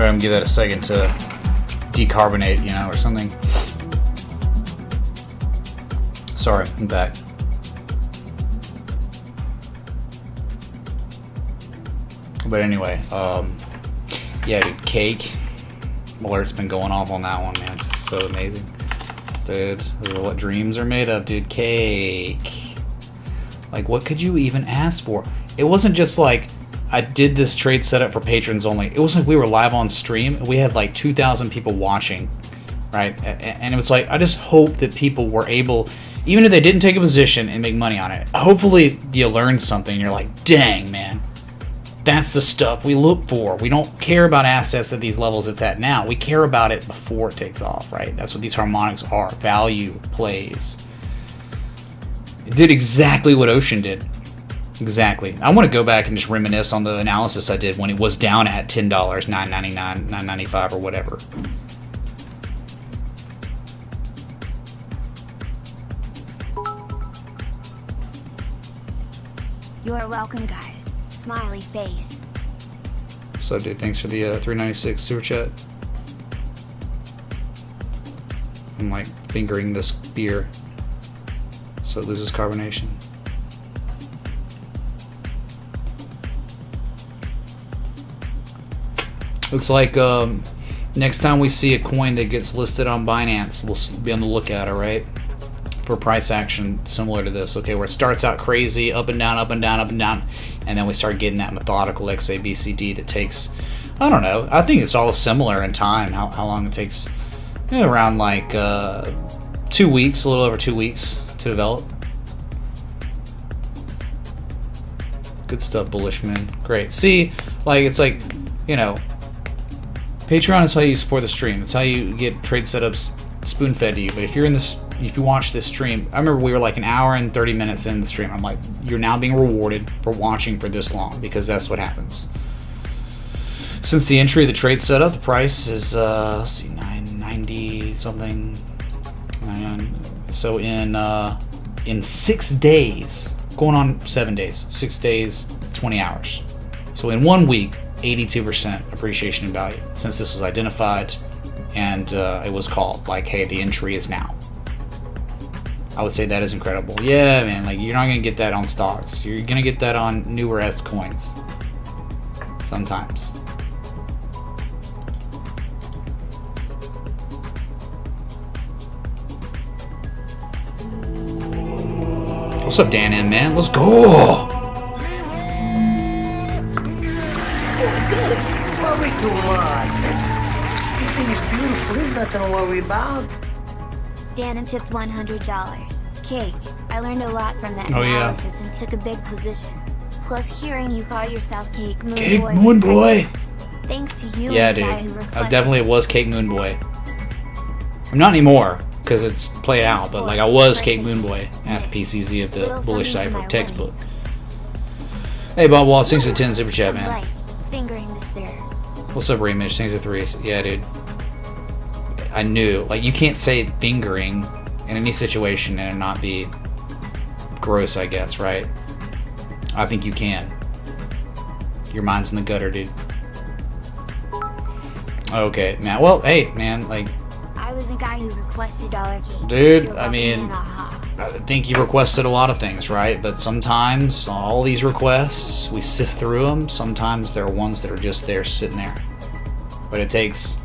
Or I'm gonna give that a second to decarbonate, you know, or something. Sorry, I'm back. But anyway, yeah, dude, Cake. Alert's been going off on that one, man. It's just so amazing. Dude, this is what dreams are made of, dude. Cake. Like, what could you even ask for? It wasn't just like I did this trade setup for patrons only. It was like we were live on stream and we had like 2,000 people watching, right? And it was like, I just hope that people were able, even if they didn't take a position and make money on it, hopefully you learned something and you're like, dang, man, that's the stuff we look for. We don't care about assets at these levels it's at now. We care about it before it takes off, right? That's what these harmonics are. Value plays. It did exactly what Ocean did. Exactly. I want to go back and just reminisce on the analysis I did when it was down at $10, $9.99, $9.95, or whatever. You're welcome, guys. Smiley face. So, dude, thanks for the $3.96 super chat. I'm like fingering this beer so it loses carbonation. Looks like next time we see a coin that gets listed on Binance, we'll be on the lookout, alright? For price action similar to this, okay, where it starts out crazy, up and down, up and down, up and down, and then we start getting that methodical XABCD that takes, I don't know, I think it's all similar in time, how long it takes, around like 2 weeks, a little over 2 weeks to develop. Good stuff, Bullishman. Great. See, like, it's like, you know, Patreon is how you support the stream. It's how you get trade setups spoon-fed to you. But if you're in this, if you watch this stream, I remember we were like an hour and 30 minutes in the stream. I'm like, you're now being rewarded for watching for this long because that's what happens. Since the entry of the trade setup, the price is let's see, 990 something. So in 6 days, going on 7 days, 6 days, 20 hours. So in 1 week, 82% appreciation in value since this was identified and it was called like, hey, the entry is now. I would say that is incredible. Yeah, man, like you're not gonna get that on stocks. You're gonna get that on newer est coins sometimes. What's up, Dan M, man? Let's go. Worry too much. Everything is beautiful. There's nothing to worry about. Dan tipped $100. Cake. I learned a lot from that Oh, yeah. analysis and took a big position. Plus, hearing you call yourself Cake Moon Cake Boy. Moon was Boy. priceless. Thanks to you Yeah, and the dude. guy who requested. Definitely was Cake Moon Boy. I'm not anymore because it's played out, but like I was Cake Moon Boy at the PCZ of the Little Bullish something for Cipher my textbook. winnings. Hey, Bob Wall, thanks for the 10 super chat, man. Right. Fingering the spear. What's up, Remich? Thanks for 3. Yeah, dude. I knew. Like, you can't say fingering in any situation and it not be gross, I guess, right? I think you can. Your mind's in the gutter, dude. Okay, man. Well, hey, man, like, I was a guy who requested dollar cake. Dude, You're I welcome, mean, man, aha. I think you requested a lot of things, right? But sometimes all these requests, we sift through them. Sometimes there are ones that are just there sitting there. But it takes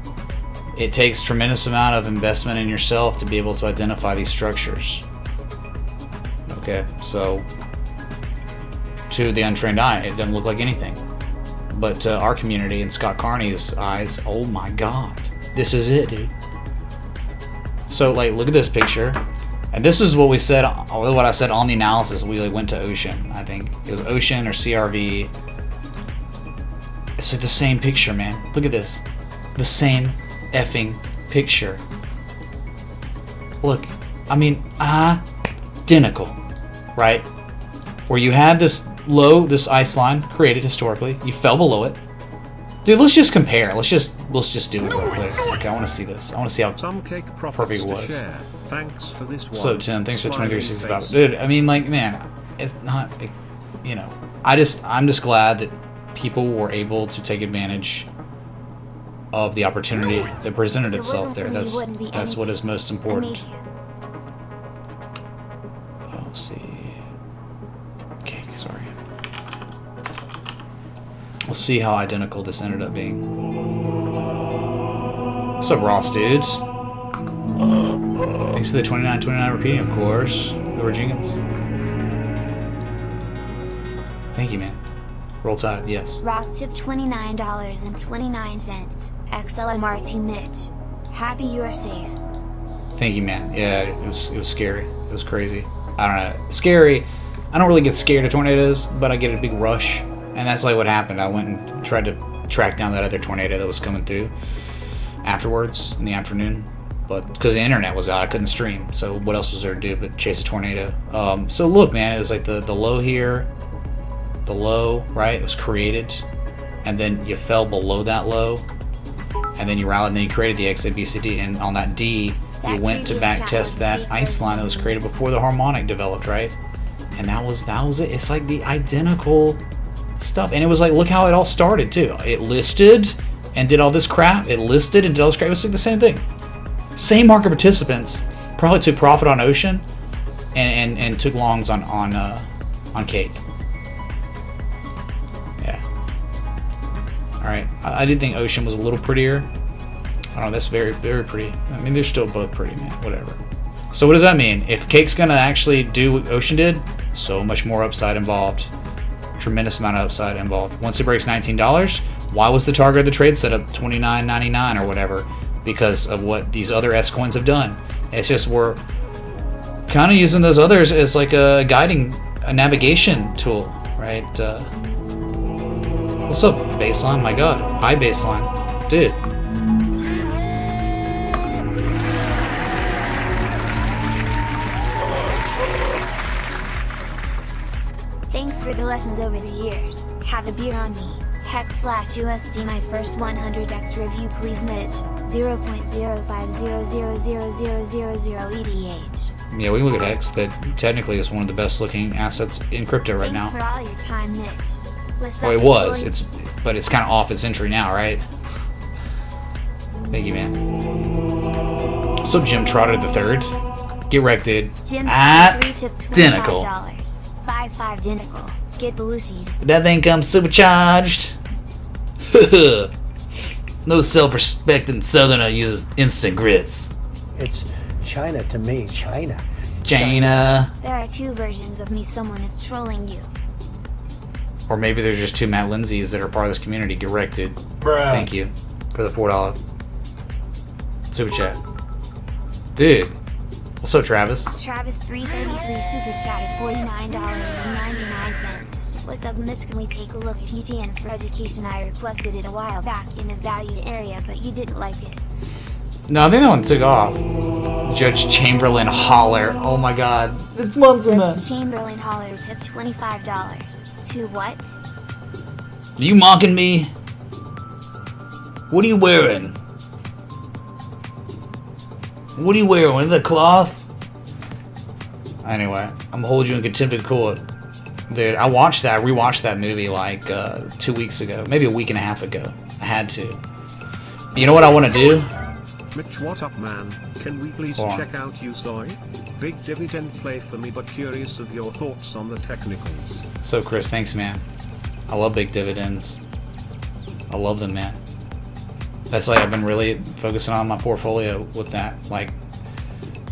tremendous amount of investment in yourself to be able to identify these structures. Okay, so to the untrained eye, it doesn't look like anything. But to our community and Scott Carney's eyes, oh my God, this is it, dude. So, like, look at this picture. And this is what we said, what I said on the analysis. We like, went to Ocean, I think. It was Ocean or CRV. It's like the same picture, man. Look at this. The same effing picture. Look, I mean, identical, right? Where you had this low, this ice line created historically. You fell below it. Dude, let's just compare. Let's just do it real quick. Okay, I want to see this. I want to see how Some cake perfect profits it to was. share. Thanks for this one. So Tim, thanks for Smiley 2365. face. Dude, I mean, like, man, it's not, you know, I'm just glad that people were able to take advantage of the opportunity that presented If it itself wasn't there. for me, you wouldn't be That's what is most I made important. you. Oh, let's see. Cake, sorry. We'll see how identical this ended up being. What's up, Ross dudes? Thanks for the 29.29 repeating, of course. The Jenkins. Thank you, man. Roll Tide, yes. Ross tip $29.29. XLMRT Mitch. Happy you are safe. Thank you, man. Yeah, it was scary. It was crazy. I don't know. Scary. I don't really get scared of tornadoes, but I get a big rush. And that's like what happened. I went and tried to track down that other tornado that was coming through afterwards in the afternoon. But because the internet was out, I couldn't stream. So what else was there to do but chase a tornado? So look, man, it was like the low here. The low, right? It was created. And then you fell below that low. And then you rallied, and then you created the X, A, B, C, D. And on that D, you went to back test that ice line that was created before the harmonic developed, right? And that was it. It's like the identical stuff. And it was like, look how it all started too. It listed and did all this crap. It listed and did all this crap. It was like the same thing. Same market participants probably took profit on Ocean and took longs on Cake. Yeah. All right. I did think Ocean was a little prettier. I don't know. That's very, very pretty. I mean, they're still both pretty, man. Whatever. So what does that mean? If Cake's gonna actually do what Ocean did, so much more upside involved. Tremendous amount of upside involved. Once it breaks $19, why was the target of the trade set up $29.99 or whatever? Because of what these other S coins have done. It's just we're kind of using those others as like a navigation tool, right? What's up, baseline? My God, high baseline, dude. Thanks for the lessons over the years. Have a beer on me. Hex/USD my first 100x review please Mitch. 0.05000000 ETH. Yeah, we can look at Hex. That technically is one of the best looking assets in crypto right now. Thanks for all your time, Mitch. What's Well, up, it was. Discord? But it's kind of off its entry now, right? Thank you, man. So Jim Trotter the third. Get wrecked, dude. Jim Identical. $55. 55 Get Belushi. That thing comes supercharged. No self-respecting southerner uses instant grits. It's China to me, China. China. There are two versions of me. Someone is trolling you. Or maybe there's just two Matt Lindsays that are part of this community. Get wrecked, dude. Bruh. Thank you for the $4 super chat. Dude. What's up, Travis? Travis 333 super chatted $49.99. What's up, Mitch? Can we take a look at ETN for education? I requested it a while back in a valued area, but you didn't like it. No, I think that one took off. Judge Chamberlain Holler. Oh my god. It's months in Judge that. Chamberlain Holler tipped $25. To what? Are you mocking me? What are you wearing? What are you wearing? Is that cloth? Anyway, I'm gonna hold you in contempt of court. Dude, I rewatched that movie like 2 weeks ago. Maybe a week and a half ago. I had to. You know what I want to do? Mitch, what up, man? Can we please Go on. check out Usoy? Big dividend play for me, but curious of your thoughts on the technicals. So, Chris, thanks, man. I love big dividends. I love them, man. That's like I've been really focusing on my portfolio with that, like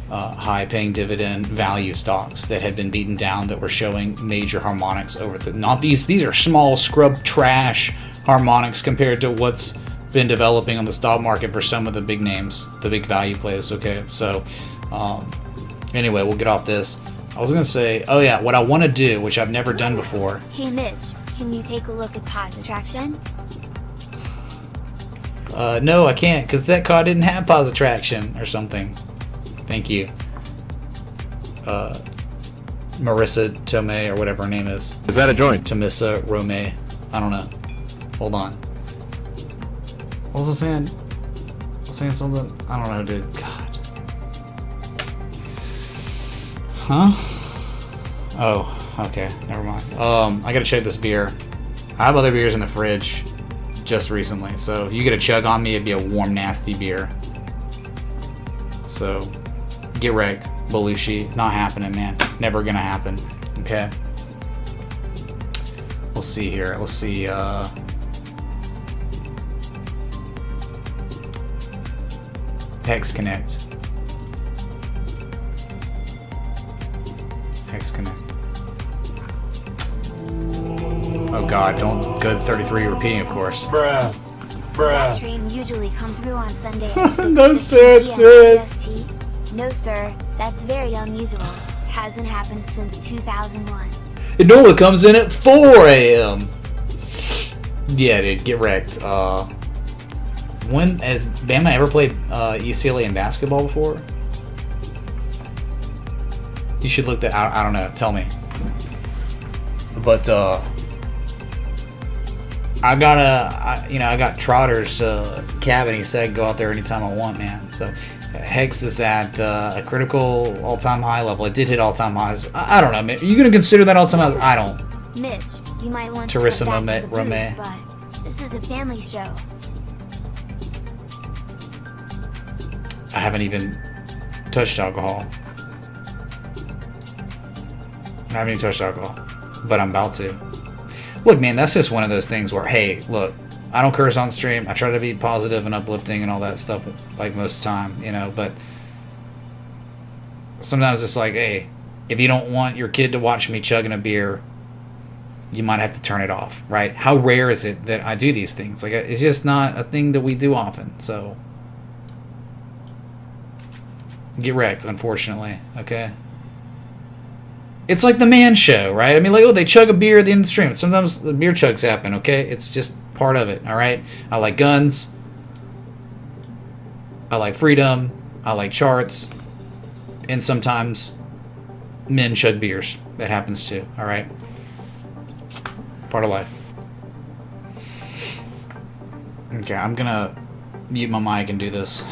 high-paying dividend value stocks that had been beaten down that were showing major harmonics over the. Not these. These are small scrub trash harmonics compared to what's been developing on the stock market for some of the big names, the big value plays. Okay, so anyway, we'll get off this. I was gonna say, oh yeah, what I want to do, which I've never done before. Hey Mitch, can you take a look at Pause Attraction? No, I can't, because that car didn't have pause attraction or something. Thank you. Marissa Tomei, or whatever her name is. Is that a joint? Tamissa Romay. I don't know. Hold on. What was I saying? I was saying something? I don't know, dude. God. Huh? Oh, okay. Never mind. I gotta chug this beer. I have other beers in the fridge just recently, so if you get a chug on me, it'd be a warm, nasty beer. So, get wrecked, Belushi. Not happening, man. Never gonna happen. Okay. We'll see here. Let's see. Hex Connect. Hex Connect. Oh God, don't go to 33 repeating, of course. Bruh. Does that train usually come through on Sunday at 6:15 No, sir, PM it's CST? No, sir. That's very unusual. Hasn't happened since 2001. It normally comes in at 4 a.m. Yeah, dude, get wrecked. When has Bama ever played UCLA in basketball before? You should look that. I don't know. Tell me. But I got Trotter's cabin. He said go out there anytime I want, man. So Hex is at a critical all-time high level. It did hit all-time highs. I don't know, man. Are you gonna consider that all-time highs? I don't. Mitch, you might want Teresa to cut back Rome. on the booze, but this is a family show. I haven't even touched alcohol. I haven't even touched alcohol, but I'm about to. Look, man, that's just one of those things where, hey, look, I don't curse on stream. I try to be positive and uplifting and all that stuff, like most of the time, you know, but sometimes it's like, hey, if you don't want your kid to watch me chugging a beer, you might have to turn it off, right? How rare is it that I do these things? Like, it's just not a thing that we do often, so get wrecked, unfortunately, okay? It's like the man show, right? I mean, like, oh, they chug a beer at the end of the stream. Sometimes the beer chugs happen, okay? It's just part of it, all right? I like guns. I like freedom. I like charts. And sometimes men chug beers. That happens too, all right? Part of life. Okay, I'm gonna mute my mic and do this.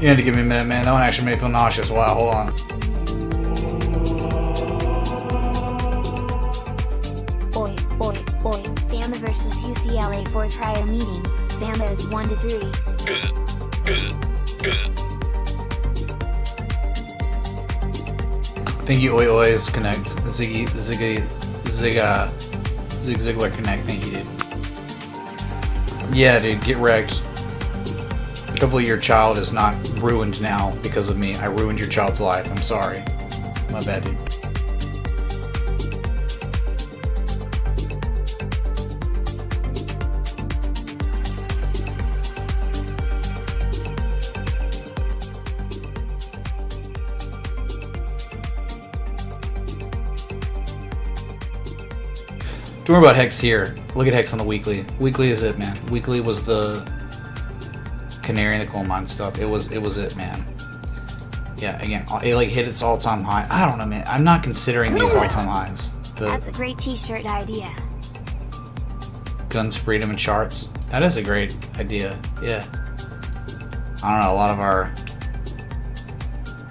You had to give me a minute, man. That one actually made me feel nauseous. Wow, hold on. Oi, oi, oi. Bama versus UCLA for trial meetings. Bama is 1-3. Thank you, Oi Oi's Connect. Zig Ziglar Connect. Thank you, dude. Yeah, dude, get wrecked. Hopefully your child is not ruined now because of me. I ruined your child's life. I'm sorry. My bad, dude. Don't worry about Hex here. Look at Hex on the weekly. Weekly is it, man. Weekly was the canary in the coal mine stuff. It was it, man. Yeah, again, it like hit its all-time high. I don't know, man. I'm not considering these all-time highs. That's a great t-shirt idea. Guns, freedom, and charts. That is a great idea. Yeah. I don't know. A lot of our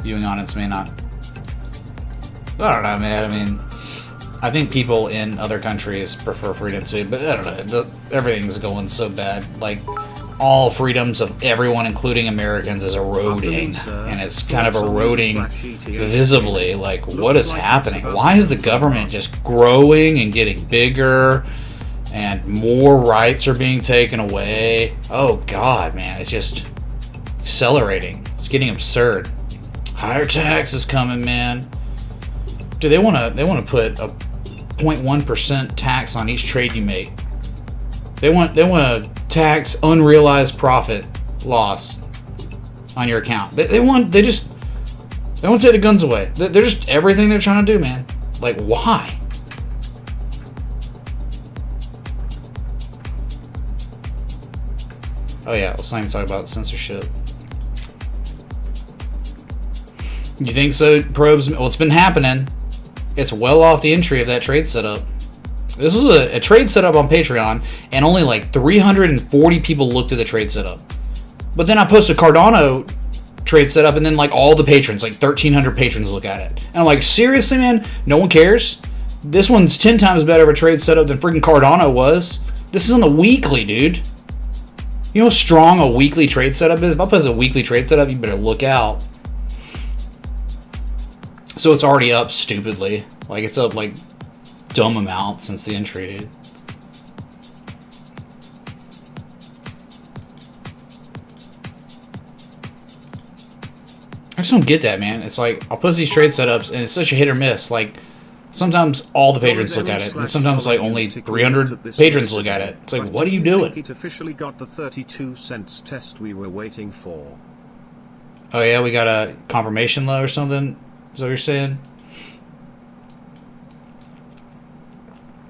viewing audience may not. I don't know, man. I mean, I think people in other countries prefer freedom too, but I don't know. Everything's going so bad. Like, all freedoms of everyone, including Americans, is eroding, and it's kind of eroding visibly. Like, what is happening? Why is the government just growing and getting bigger, and more rights are being taken away? Oh God, man, it's just accelerating. It's getting absurd. Higher taxes coming, man. Dude, they want to put a 0.1% tax on each trade you make. They want to tax unrealized profit loss on your account. They want to take the guns away. They're just everything they're trying to do, man. Like, why? Oh yeah, let's not even talk about censorship. You think so, Probes? Well, it's been happening. It's well off the entry of that trade setup. This was a trade setup on Patreon, and only like 340 people looked at the trade setup. But then I posted Cardano trade setup, and then like all the patrons, like 1,300 patrons look at it. And I'm like, seriously, man? No one cares? This one's 10 times better of a trade setup than freaking Cardano was. This is on the weekly, dude. You know how strong a weekly trade setup is? If I post a weekly trade setup, you better look out. So it's already up stupidly. Like, it's up like dumb amount since the entry, dude. I just don't get that, man. It's like, I'll post these trade setups, and it's such a hit or miss. Like, sometimes all the patrons look at it, and sometimes like only 300 patrons look at it. It's like, what are you doing? It officially got the 32 cents test we were waiting for. Oh yeah, we got a confirmation low or something? Is that what you're saying?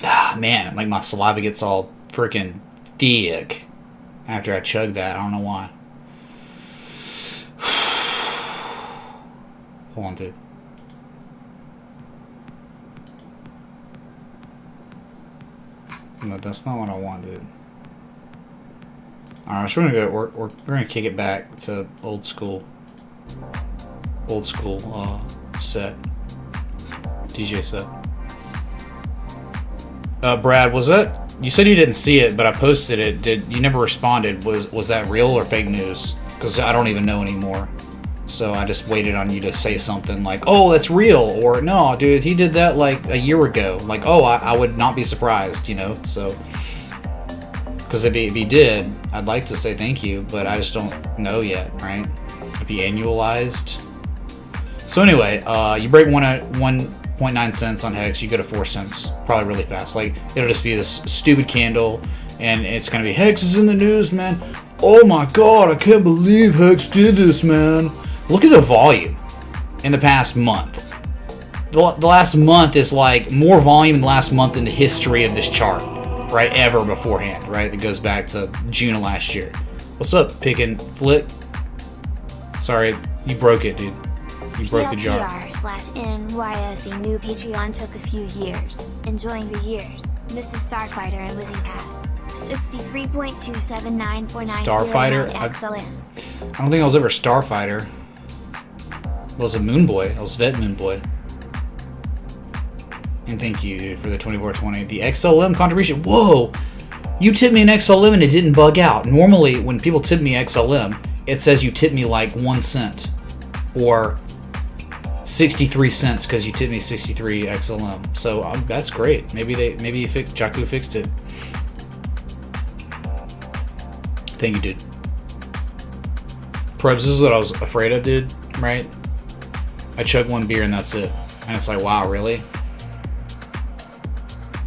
Ah, man, like my saliva gets all freaking thick after I chug that. I don't know why. Hold on, dude. No, that's not what I want, dude. Alright, so we're gonna kick it back to old school set. DJ set. Brad, was that, you said you didn't see it, but I posted it. You never responded? Was that real or fake news? Because I don't even know anymore. So I just waited on you to say something like, oh, that's real, or no, dude, he did that like a year ago. Like, oh, I would not be surprised, you know. So, because if he did, I'd like to say thank you, but I just don't know yet, right? If he annualized. So anyway, you break 1.9 cents on Hex, you go to 4 cents, probably really fast. Like, it'll just be this stupid candle, and it's gonna be, Hex is in the news, man. Oh my god, I can't believe Hex did this, man. Look at the volume in the past month. The last month is like more volume in the last month in the history of this chart, right? Ever beforehand, right? That goes back to June of last year. What's up, Pick and Flick? Sorry, you broke it, dude. You broke the jar. PLTR/NYSE new Patreon took a few years. Enjoying the years. Mrs. Starfighter and Lizzie Pat. 63.27949 Starfighter? XLM. I don't think I was ever Starfighter. I was a Moonboy. I was Vet Moonboy. And thank you, dude, for the 2420. The XLM contribution. Whoa! You tipped me an XLM and it didn't bug out. Normally, when people tip me XLM, it says you tipped me like 1 cent. Or 63 cents because you tipped me 63 XLM. So that's great. Maybe Jakku fixed it. Thank you, dude. Probes, this is what I was afraid of, dude, right? I chug one beer and that's it. And it's like, wow, really?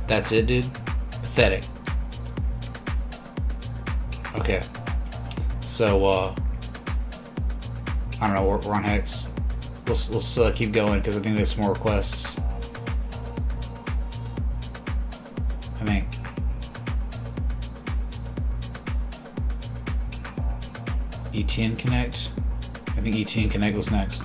That's it, dude? Pathetic. Okay. So, I don't know, we're on Hex. Let's keep going because I think there's some more requests. I think. ETN Connect. I think ETN Connect was next.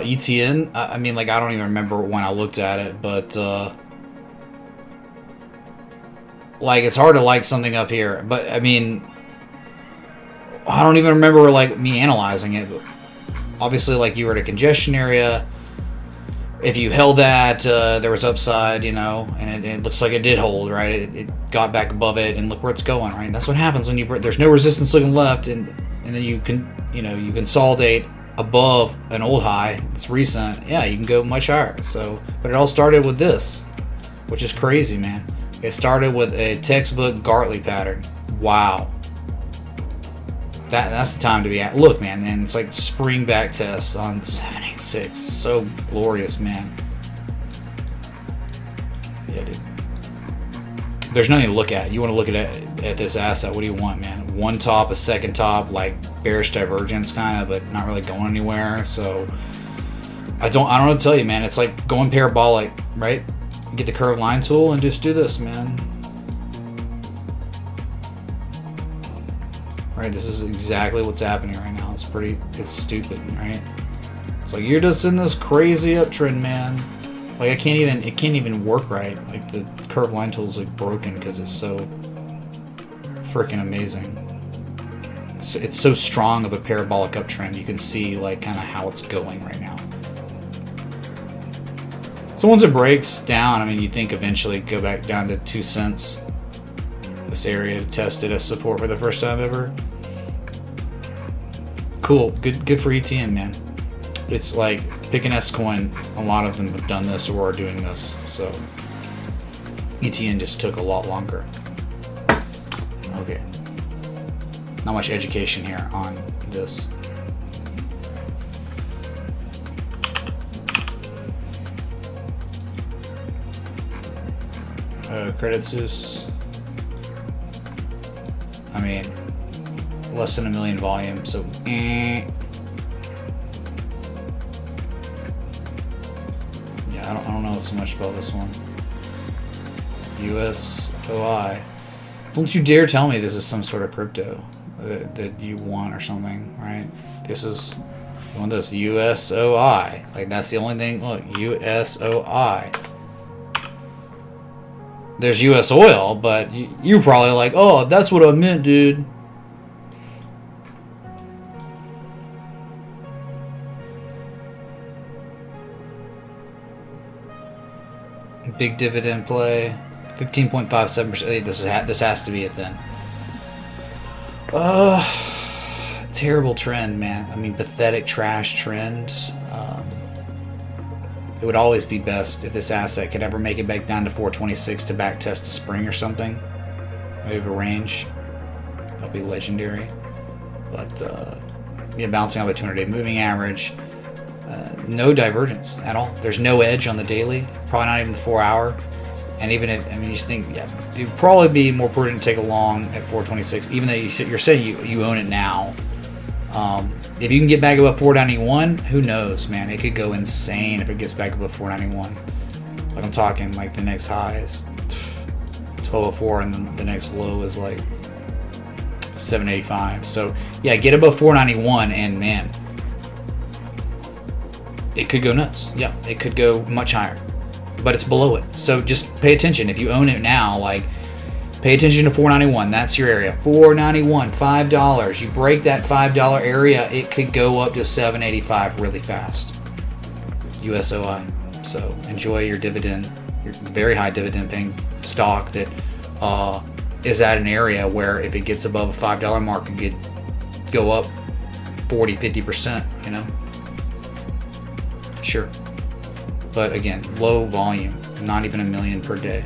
ETN, I mean, like, I don't even remember when I looked at it, but like, it's hard to like something up here, but I mean, I don't even remember like me analyzing it, but obviously, like, you were at a congestion area. If you held that, there was upside, you know, and it looks like it did hold, right? It got back above it, and look where it's going, right? And that's what happens when there's no resistance looking left, and then you consolidate above an old high. It's recent. Yeah, you can go much higher. So, but it all started with this, which is crazy, man. It started with a textbook Gartley pattern. Wow. That's the time to be at. Look, man, and it's like spring back test on 786. So glorious, man. Yeah, dude. There's nothing to look at. You want to look at this asset. What do you want, man? One top, a second top, like bearish divergence kind of, but not really going anywhere. So I don't know what to tell you, man. It's like going parabolic, right? Get the curve line tool and just do this, man. Right, this is exactly what's happening right now. It's stupid, right? It's like you're just in this crazy uptrend, man. Like it can't even work right. Like the curve line tool is like broken because it's so freaking amazing. It's so strong of a parabolic uptrend. You can see like kind of how it's going right now. So once it breaks down, I mean, you think eventually go back down to 2 cents. This area tested as support for the first time ever. Cool, good for ETN, man. It's like pick an S coin. A lot of them have done this or are doing this. So ETN just took a lot longer. Okay. Not much education here on this. Credit Zeus. I mean, less than 1 million volume, so yeah, I don't know so much about this one. USOI. Don't you dare tell me this is some sort of crypto that you want or something, right? This is, you want this USOI. Like that's the only thing. Look, USOI. There's US oil, but you're probably like, oh, that's what I meant, dude. Big dividend play, 15.57%. This has to be it then. Terrible trend, man. I mean, pathetic trash trend. It would always be best if this asset could ever make it back down to 426 to back test a spring or something. Maybe a range. That'll be legendary. But yeah, bouncing on the 200-day moving average. No divergence at all. There's no edge on the daily. Probably not even the 4-hour. And even if, I mean, you think, yeah, it would probably be more prudent to take a long at 426, even though you're saying you own it now. If you can get back above 491, who knows, man? It could go insane if it gets back above 491. Like I'm talking, like the next high is 1204, and then the next low is like 785. So yeah, get above 491, and man, it could go nuts. Yeah, it could go much higher, but it's below it. So just pay attention. If you own it now, like, pay attention to 491. That's your area. 491, $5. You break that $5 area, it could go up to 785 really fast. USOI. So enjoy your dividend, your very high dividend paying stock that is at an area where if it gets above a $5 mark, it could go up 40, 50%, you know? Sure. But again, low volume, not even 1 million per day.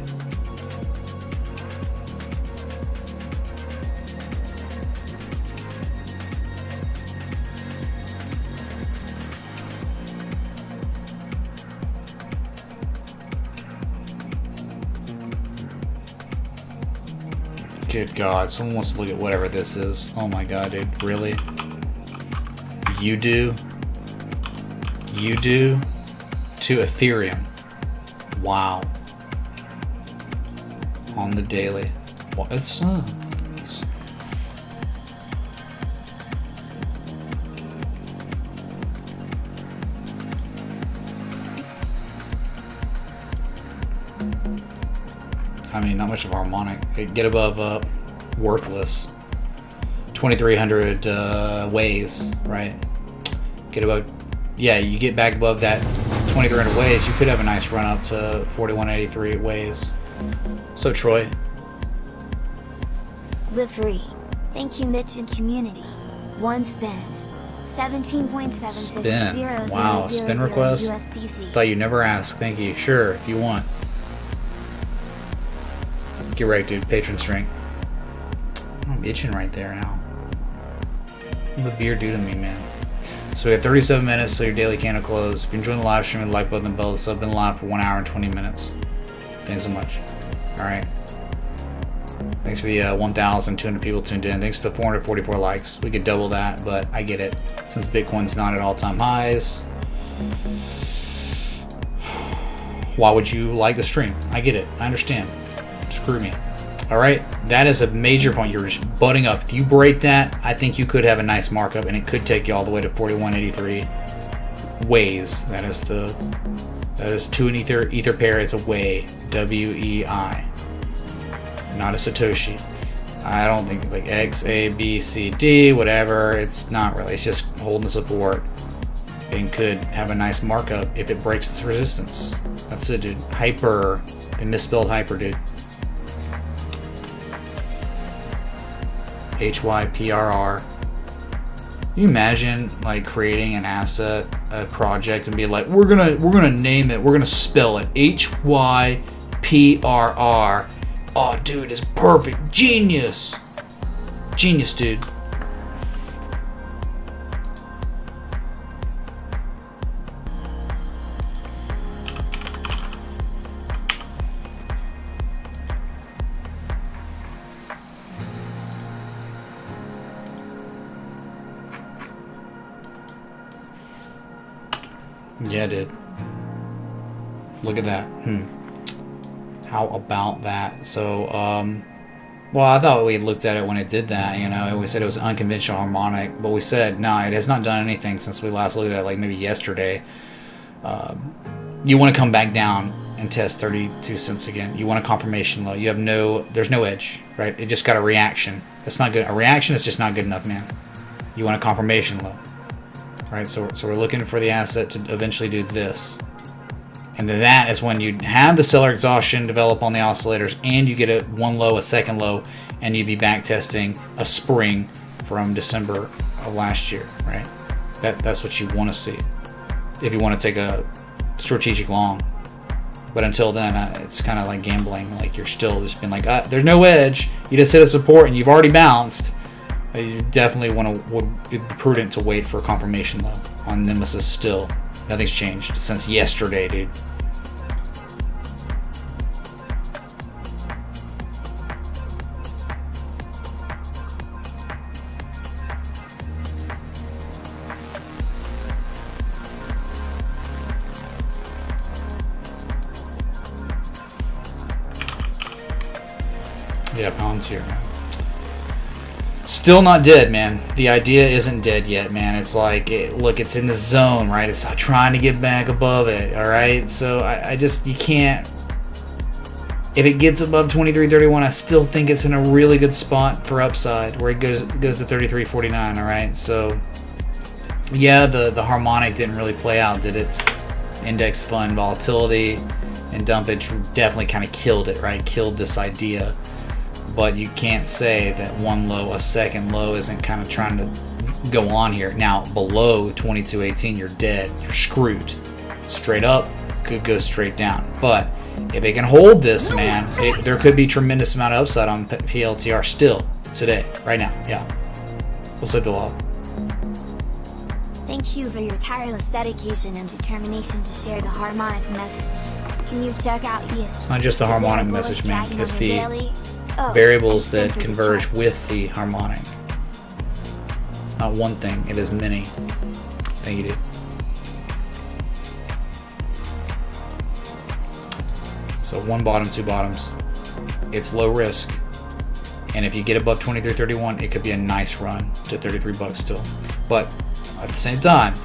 Good God, someone wants to look at whatever this is. Oh my God, dude, really? You do to Ethereum. Wow. On the daily. Well, it's I mean, not much of a harmonic. Get above worthless. 2,300 ways, right? Get above, yeah, you get back above that 2,300 ways, you could have a nice run up to 4,183 ways. So Troy. Live free. Thank you, Mitch and community. One spin. 17.76. Spin. Wow, spin request? USDC. Thought you'd never ask. Thank you. Sure, if you want. Get right, dude. Patron strength. I'm itching right there now. What the beer do to me, man? So we got 37 minutes till your daily candle close. If you're enjoying the live stream, hit the like button and bell. The sub been live for 1 hour and 20 minutes. Thanks so much. All right. Thanks for the 1,200 people tuned in. Thanks to the 444 likes. We could double that, but I get it. Since Bitcoin's not at all-time highs, why would you like the stream? I get it. I understand. Screw me. All right. That is a major point. You're just butting up. If you break that, I think you could have a nice markup, and it could take you all the way to 4183 ways. That is to an ether pair. It's a way. WEI. Not a Satoshi. I don't think like X, A, B, C, D, whatever. It's not really. It's just holding the support and could have a nice markup if it breaks its resistance. That's it, dude. Hyper. They misspelled hyper, dude. HYPRR. Can you imagine like creating an asset, a project, and be like, we're gonna name it, we're gonna spell it HYPRR. Oh, dude, it's perfect. Genius. Genius, dude. Yeah, dude. Look at that. How about that? So, well, I thought we looked at it when it did that, you know, and we said it was an unconventional harmonic, but we said, no, it has not done anything since we last looked at it, like maybe yesterday. You want to come back down and test 32 cents again. You want a confirmation low. You have there's no edge, right? It just got a reaction. That's not good. A reaction is just not good enough, man. You want a confirmation low, right? So we're looking for the asset to eventually do this. And then that is when you have the seller exhaustion develop on the oscillators, and you get a one low, a second low, and you'd be back testing a spring from December of last year, right? That's what you want to see if you want to take a strategic long. But until then, it's kind of like gambling. Like you're still just being like, there's no edge. You just hit a support and you've already bounced. You definitely would be prudent to wait for confirmation low on Nemesis still. Nothing's changed since yesterday, dude. Yeah, Pound's here, man. Still not dead, man. The idea isn't dead yet, man. It's like, look, it's in the zone, right? It's trying to get back above it, all right? So you can't. If it gets above 23.31, I still think it's in a really good spot for upside, where it goes to 33.49, all right? So, yeah, the harmonic didn't really play out, did it? Index fund volatility and dumpage definitely kind of killed it, right? Killed this idea. But you can't say that one low, a second low isn't kind of trying to go on here. Now, below 22.18, you're dead. You're screwed. Straight up, could go straight down. But if it can hold this, man, there could be tremendous amount of upside on PLTR still today, right now. Yeah. What's up, Bilal? Thank you for your tireless dedication and determination to share the harmonic message. Can you check out ESP? It's not just the harmonic message, man. It's the variables that converge with the harmonic. It's not one thing, it is many. Thank you, dude. So one bottom, two bottoms. It's low risk. And if you get above 23.31, it could be a nice run to 33 bucks still. But at the same time,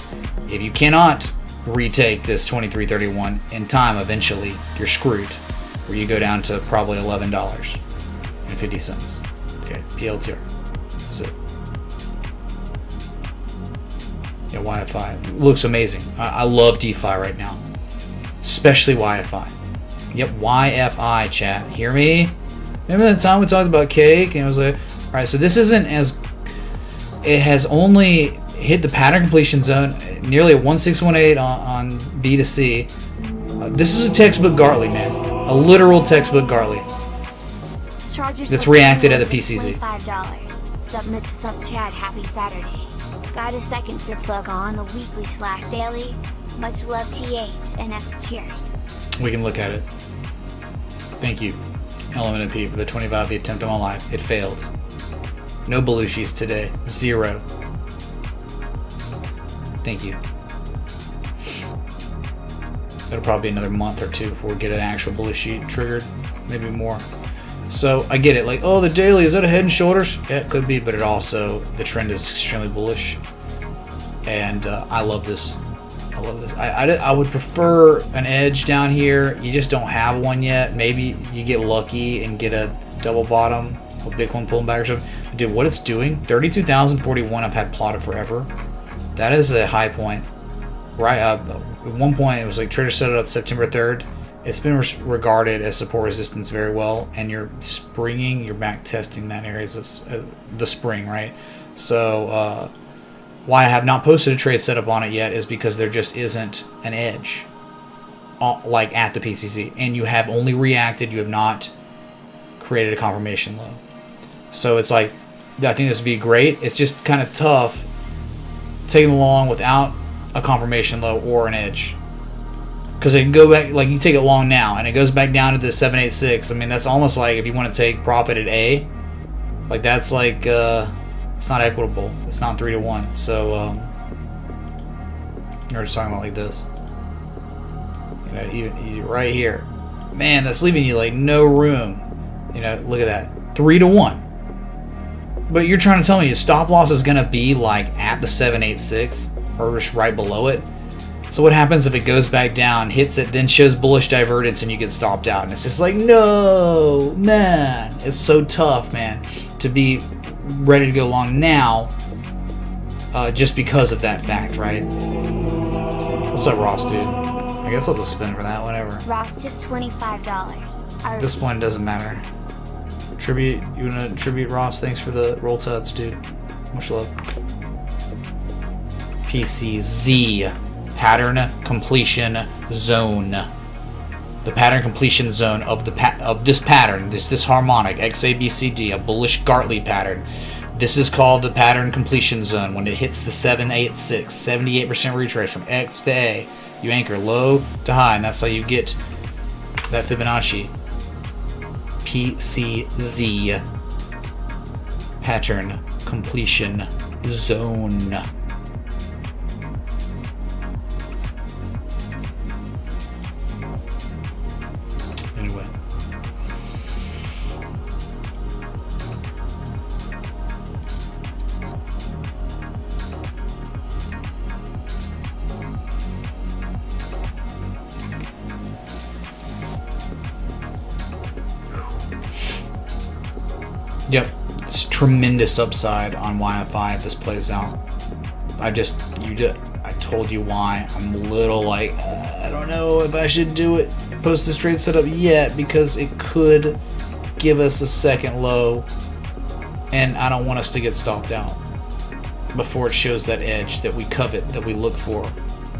if you cannot retake this 23.31 in time, eventually you're screwed. Where you go down to probably $11.50. Okay, PLTR. That's it. Yeah, YFI looks amazing. I love DeFi right now, especially YFI. Yep, YFI, chat. Hear me? Remember the time we talked about cake and it was like, all right, so this isn't as. It has only hit the pattern completion zone, nearly a 1618 on B2C. This is a textbook Gartley, man. A literal textbook Gartley. That's reacted at the PCZ. $25. Submit to sub chat. Happy Saturday. Got a second for plug on the weekly/daily. Much love, TH and X. Cheers. We can look at it. Thank you, Element P, for the 25th attempt of my life. It failed. No Belushis today. 0. Thank you. It'll probably be another month or two before we get an actual Belushi triggered. Maybe more. So I get it. Like, oh, the daily, is that a head and shoulders? Yeah, it could be, but it also, the trend is extremely bullish. And I love this. I love this. I would prefer an edge down here. You just don't have one yet. Maybe you get lucky and get a double bottom with Bitcoin pulling back or something. But dude, what it's doing, 32,041 I've had plotted forever. That is a high point. Right up. At one point, it was like trader set it up September 3rd. It's been regarded as support resistance very well, and you're springing, you're back testing that area as the spring, right? So why I have not posted a trade setup on it yet is because there just isn't an edge like at the PCC, and you have only reacted, you have not created a confirmation low. So it's like, I think this would be great. It's just kind of tough taking along without a confirmation low or an edge. Because it can go back, like you take it long now, and it goes back down to the 786. I mean, that's almost like if you want to take profit at A, like that's like, it's not equitable. It's not 3 to 1. So, you're just talking about like this. You know, even right here. Man, that's leaving you like no room. You know, look at that. 3 to 1. But you're trying to tell me your stop loss is going to be like at the 786 or just right below it. So what happens if it goes back down, hits it, then shows bullish divergence and you get stopped out? And it's just like, no, man. It's so tough, man, to be ready to go long now just because of that fact, right? What's up, Ross, dude? I guess I'll just spin for that, whatever. Ross tipped $25. At this point, it doesn't matter. Tribute, you want to tribute Ross? Thanks for the roll tuts, dude. Much love. PCZ. Pattern completion zone. The pattern completion zone of this pattern, this harmonic XABCD, a bullish Gartley pattern. This is called the pattern completion zone. When it hits the 786, 78% retrace from X to A, you anchor low to high, and that's how you get that Fibonacci. PCZ, pattern completion zone. Anyway. Yep, it's tremendous upside on YFI if this plays out. I told you why. I'm a little like, I don't know if I should do it, post this trade setup yet, because it could give us a second low, and I don't want us to get stopped out before it shows that edge that we covet, that we look for,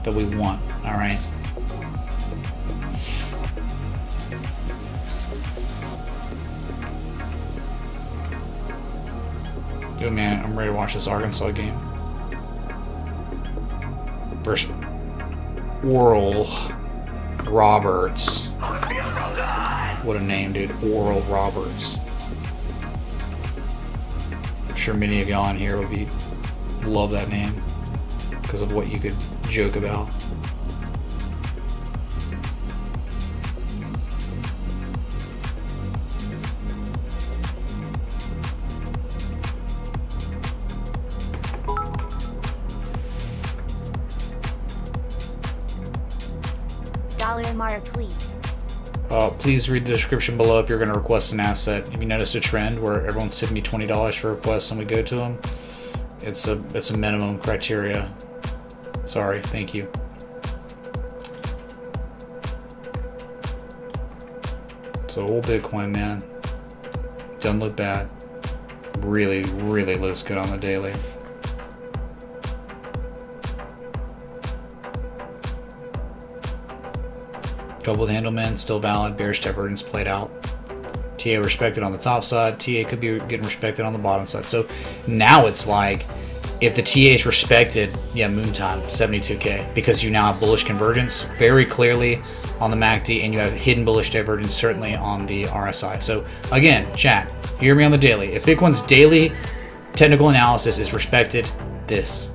that we want. All right. Yo, man, I'm ready to watch this Arkansas game. Versus Oral Roberts. What a name, dude. Oral Roberts. I'm sure many of y'all in here would love that name because of what you could joke about. $1 please. Please read the description below if you're going to request an asset. If you notice a trend where everyone's tipping me $20 for requests and we go to them, it's a minimum criteria. Sorry, thank you. So old Bitcoin, man, doesn't look bad. Really, really looks good on the daily. Double handle, man, still valid. Bearish divergence played out. TA respected on the top side. TA could be getting respected on the bottom side. So now it's like if the TA is respected, yeah, moon time, 72K, because you now have bullish convergence very clearly on the MACD, and you have hidden bullish divergence certainly on the RSI. So again, chat, hear me on the daily. If Bitcoin's daily technical analysis is respected, this,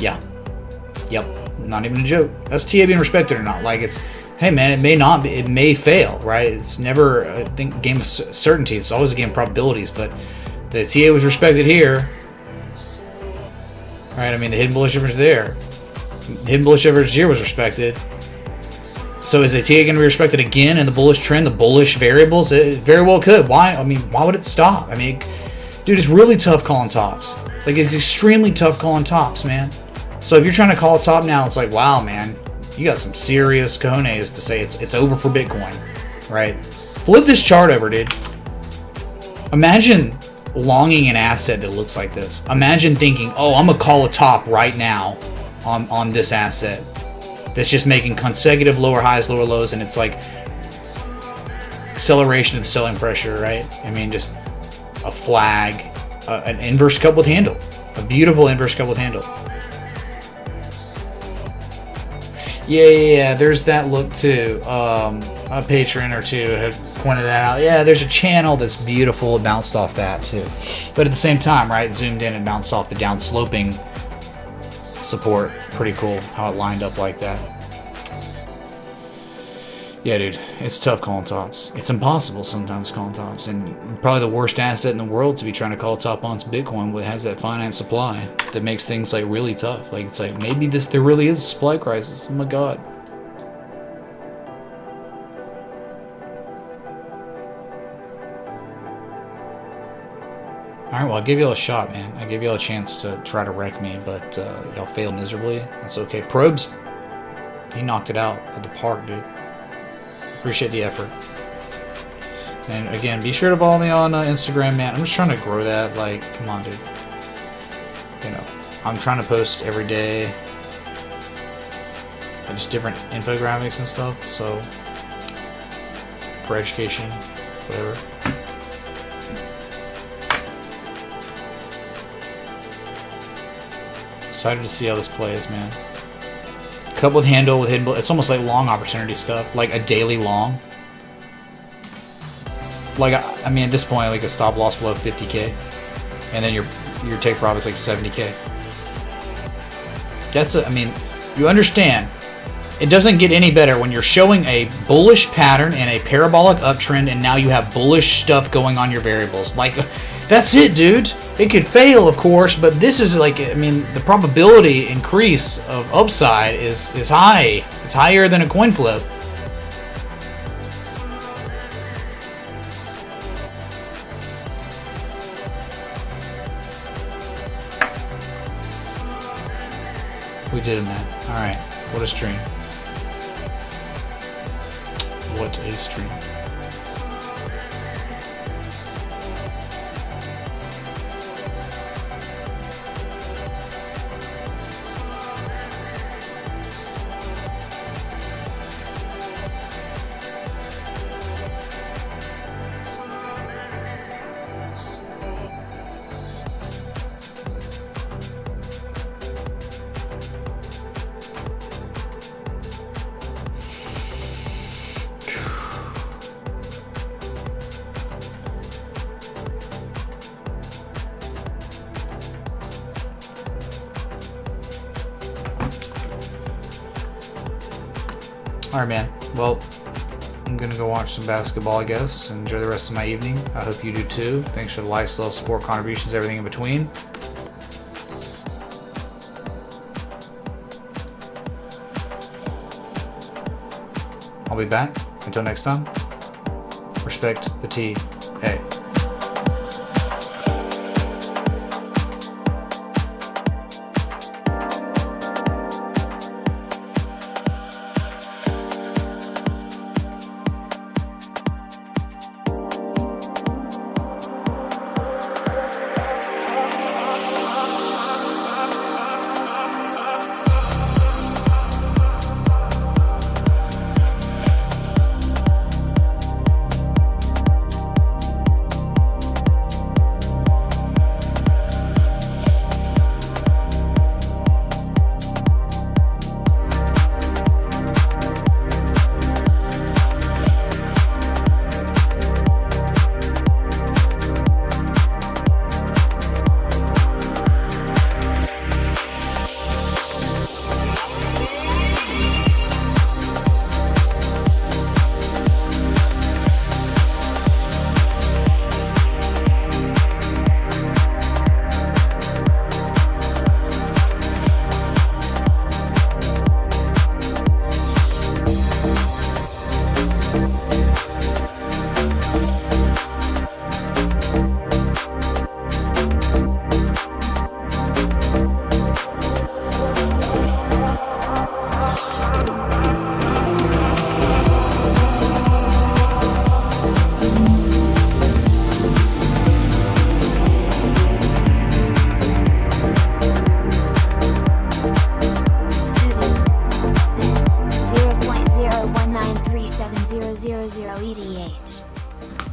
yeah, yep, not even a joke. That's TA being respected or not. Like, it's, hey man, it may not be, it may fail, right? It's never, I think, a game of certainty. It's always a game of probabilities, but the TA was respected here. Right, I mean, the hidden bullish average there. The hidden bullish average here was respected. So is the TA going to be respected again in the bullish trend, the bullish variables? It very well could. Why? I mean, why would it stop? I mean, dude, it's really tough calling tops. Like, it's extremely tough calling tops, man. So if you're trying to call a top now, it's like, wow, man, you got some serious cojones to say it's over for Bitcoin, right? Flip this chart over, dude. Imagine longing an asset that looks like this. Imagine thinking, oh, I'm gonna call a top right now on this asset that's just making consecutive lower highs, lower lows, and it's like acceleration of the selling pressure, right? I mean, just a flag, an inverse cup with handle, a beautiful inverse cup with handle. Yeah, there's that look too. A patron or two had pointed that out. Yeah, there's a channel that's beautiful. It bounced off that too. But at the same time, right, zoomed in and bounced off the down sloping support. Pretty cool how it lined up like that. Yeah, dude, it's tough calling tops. It's impossible sometimes calling tops. And probably the worst asset in the world to be trying to call a top on is Bitcoin, what has that finite supply that makes things like really tough. Like, it's like, maybe there really is a supply crisis. Oh my God. Alright, well, I'll give y'all a shot, man. I give y'all a chance to try to wreck me, but y'all failed miserably. That's okay. Probes, he knocked it out of the park, dude. Appreciate the effort. And again, be sure to follow me on Instagram, man. I'm just trying to grow that. Like, come on, dude. You know, I'm trying to post every day. Just different infographics and stuff. So, for education, whatever. Excited to see how this plays, man. Cup with handle with hidden. It's almost like long opportunity stuff, like a daily long. Like, I mean, at this point, like a stop loss below 50K, and then your take profit's like 70K. I mean, you understand. It doesn't get any better when you're showing a bullish pattern and a parabolic uptrend, and now you have bullish stuff going on your variables. Like, that's it, dude. It could fail, of course, but this is like, I mean, the probability increase of upside is high. It's higher than a coin flip. We did it, man. All right. What a stream. What a stream. Alright, man. Well, I'm gonna go watch some basketball, I guess, and enjoy the rest of my evening. I hope you do too. Thanks for the likes, love, support, contributions, everything in between. I'll be back. Until next time, respect the T. A.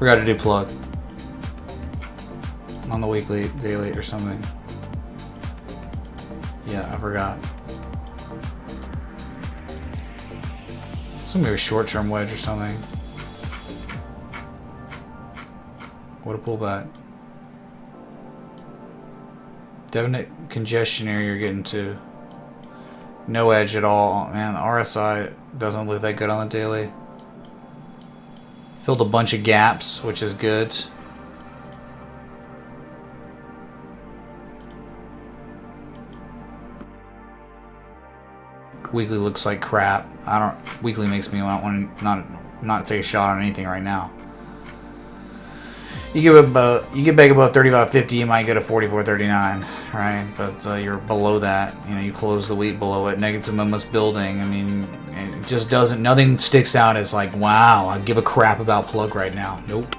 Forgot to do plug on the weekly, daily, or something. Yeah, I forgot. It's gonna be a short-term wedge or something. What a pullback. Definite congestion area you're getting to. No edge at all. Man, the RSI doesn't look that good on the daily. Filled a bunch of gaps, which is good. Weekly looks like crap. Weekly makes me want to not take a shot on anything right now. You get back above 35.50, you might get a 44.39, right? But you're below that. You know, you close the week below it. Negative momentum's building. I mean, it just doesn't. Nothing sticks out as like, wow, I give a crap about plug right now. Nope.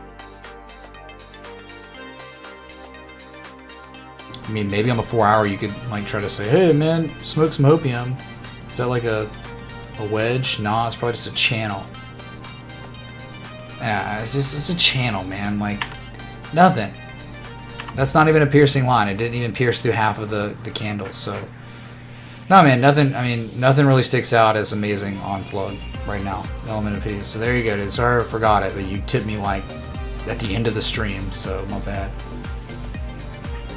I mean, maybe on the 4 hour you could like try to say, hey man, smoke some opium. Is that like a wedge? Nah, it's probably just a channel. Yeah, it's a channel, man. Like, nothing. That's not even a piercing line. It didn't even pierce through half of the candle. So, no, man, nothing. I mean, nothing really sticks out as amazing on plug right now. Element of P. So there you go, dude. Sorry I forgot it, but you tipped me like at the end of the stream, so my bad.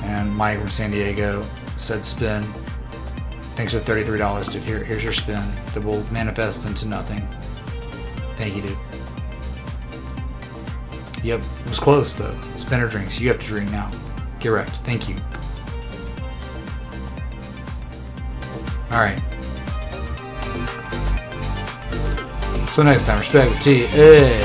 And Mike from San Diego said spin. Thanks for $33, dude. Here's your spin that will manifest into nothing. Thank you, dude. Yep, it was close though. Spinner drinks. You have to drink now. Get wrecked. Thank you. Alright. So next time, respect the T. Hey.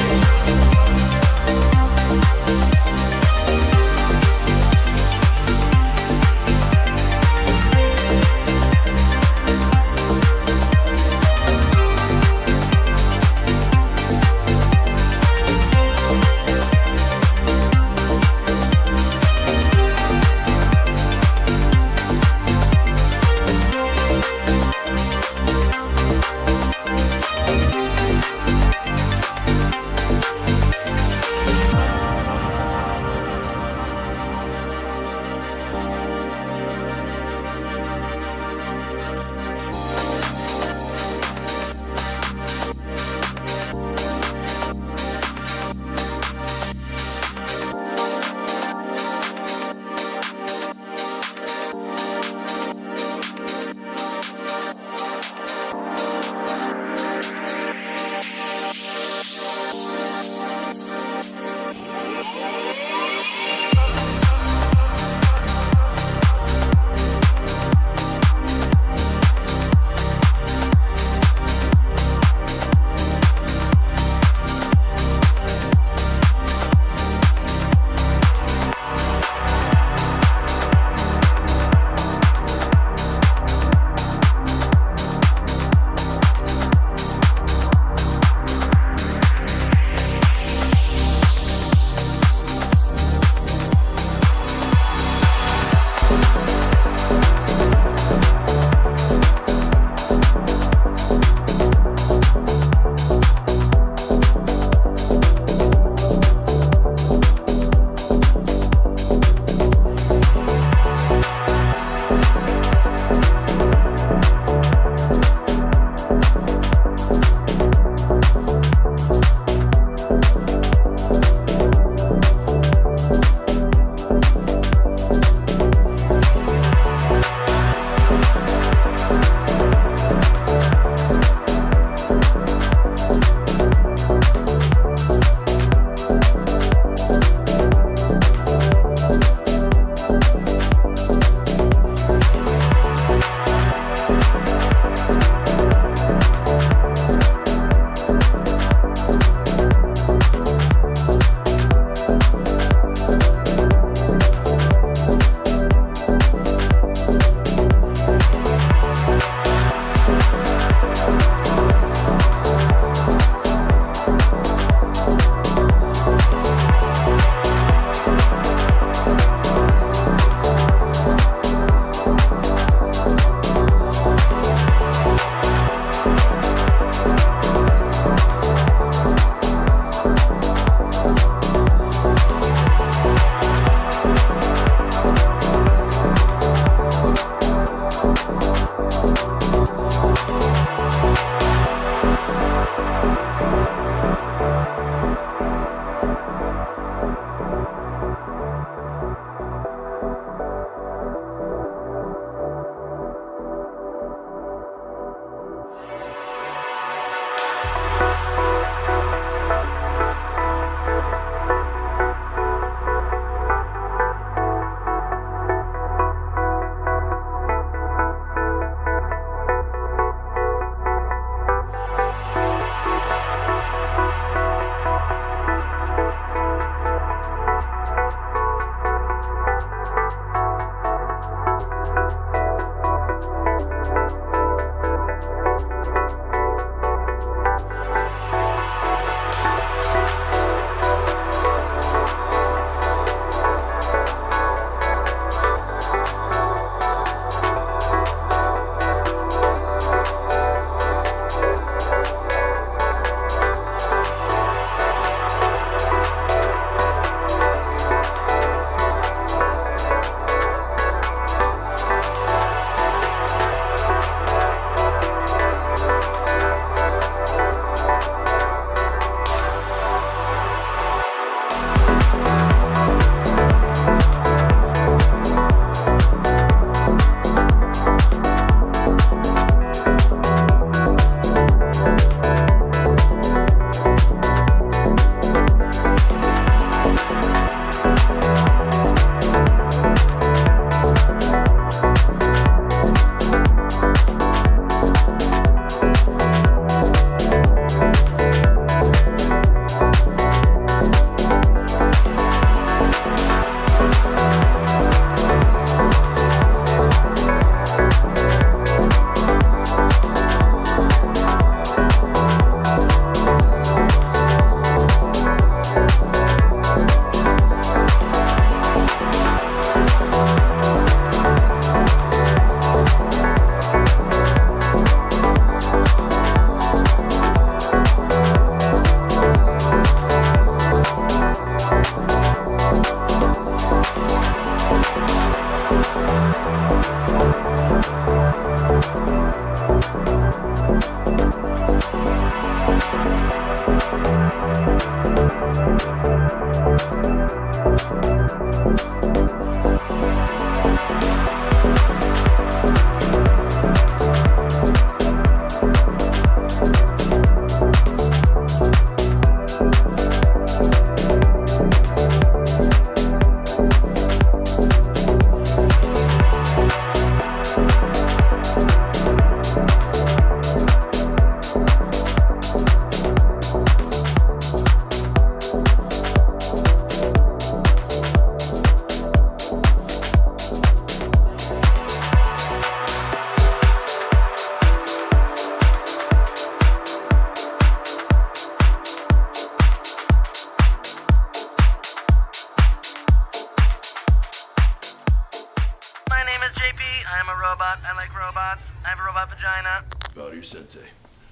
robot. I like robots. I have a robot vagina. Bow to your sensei.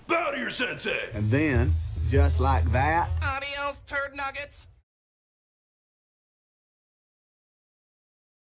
Bow to your sensei! And then, just like that, Adios, turd nuggets.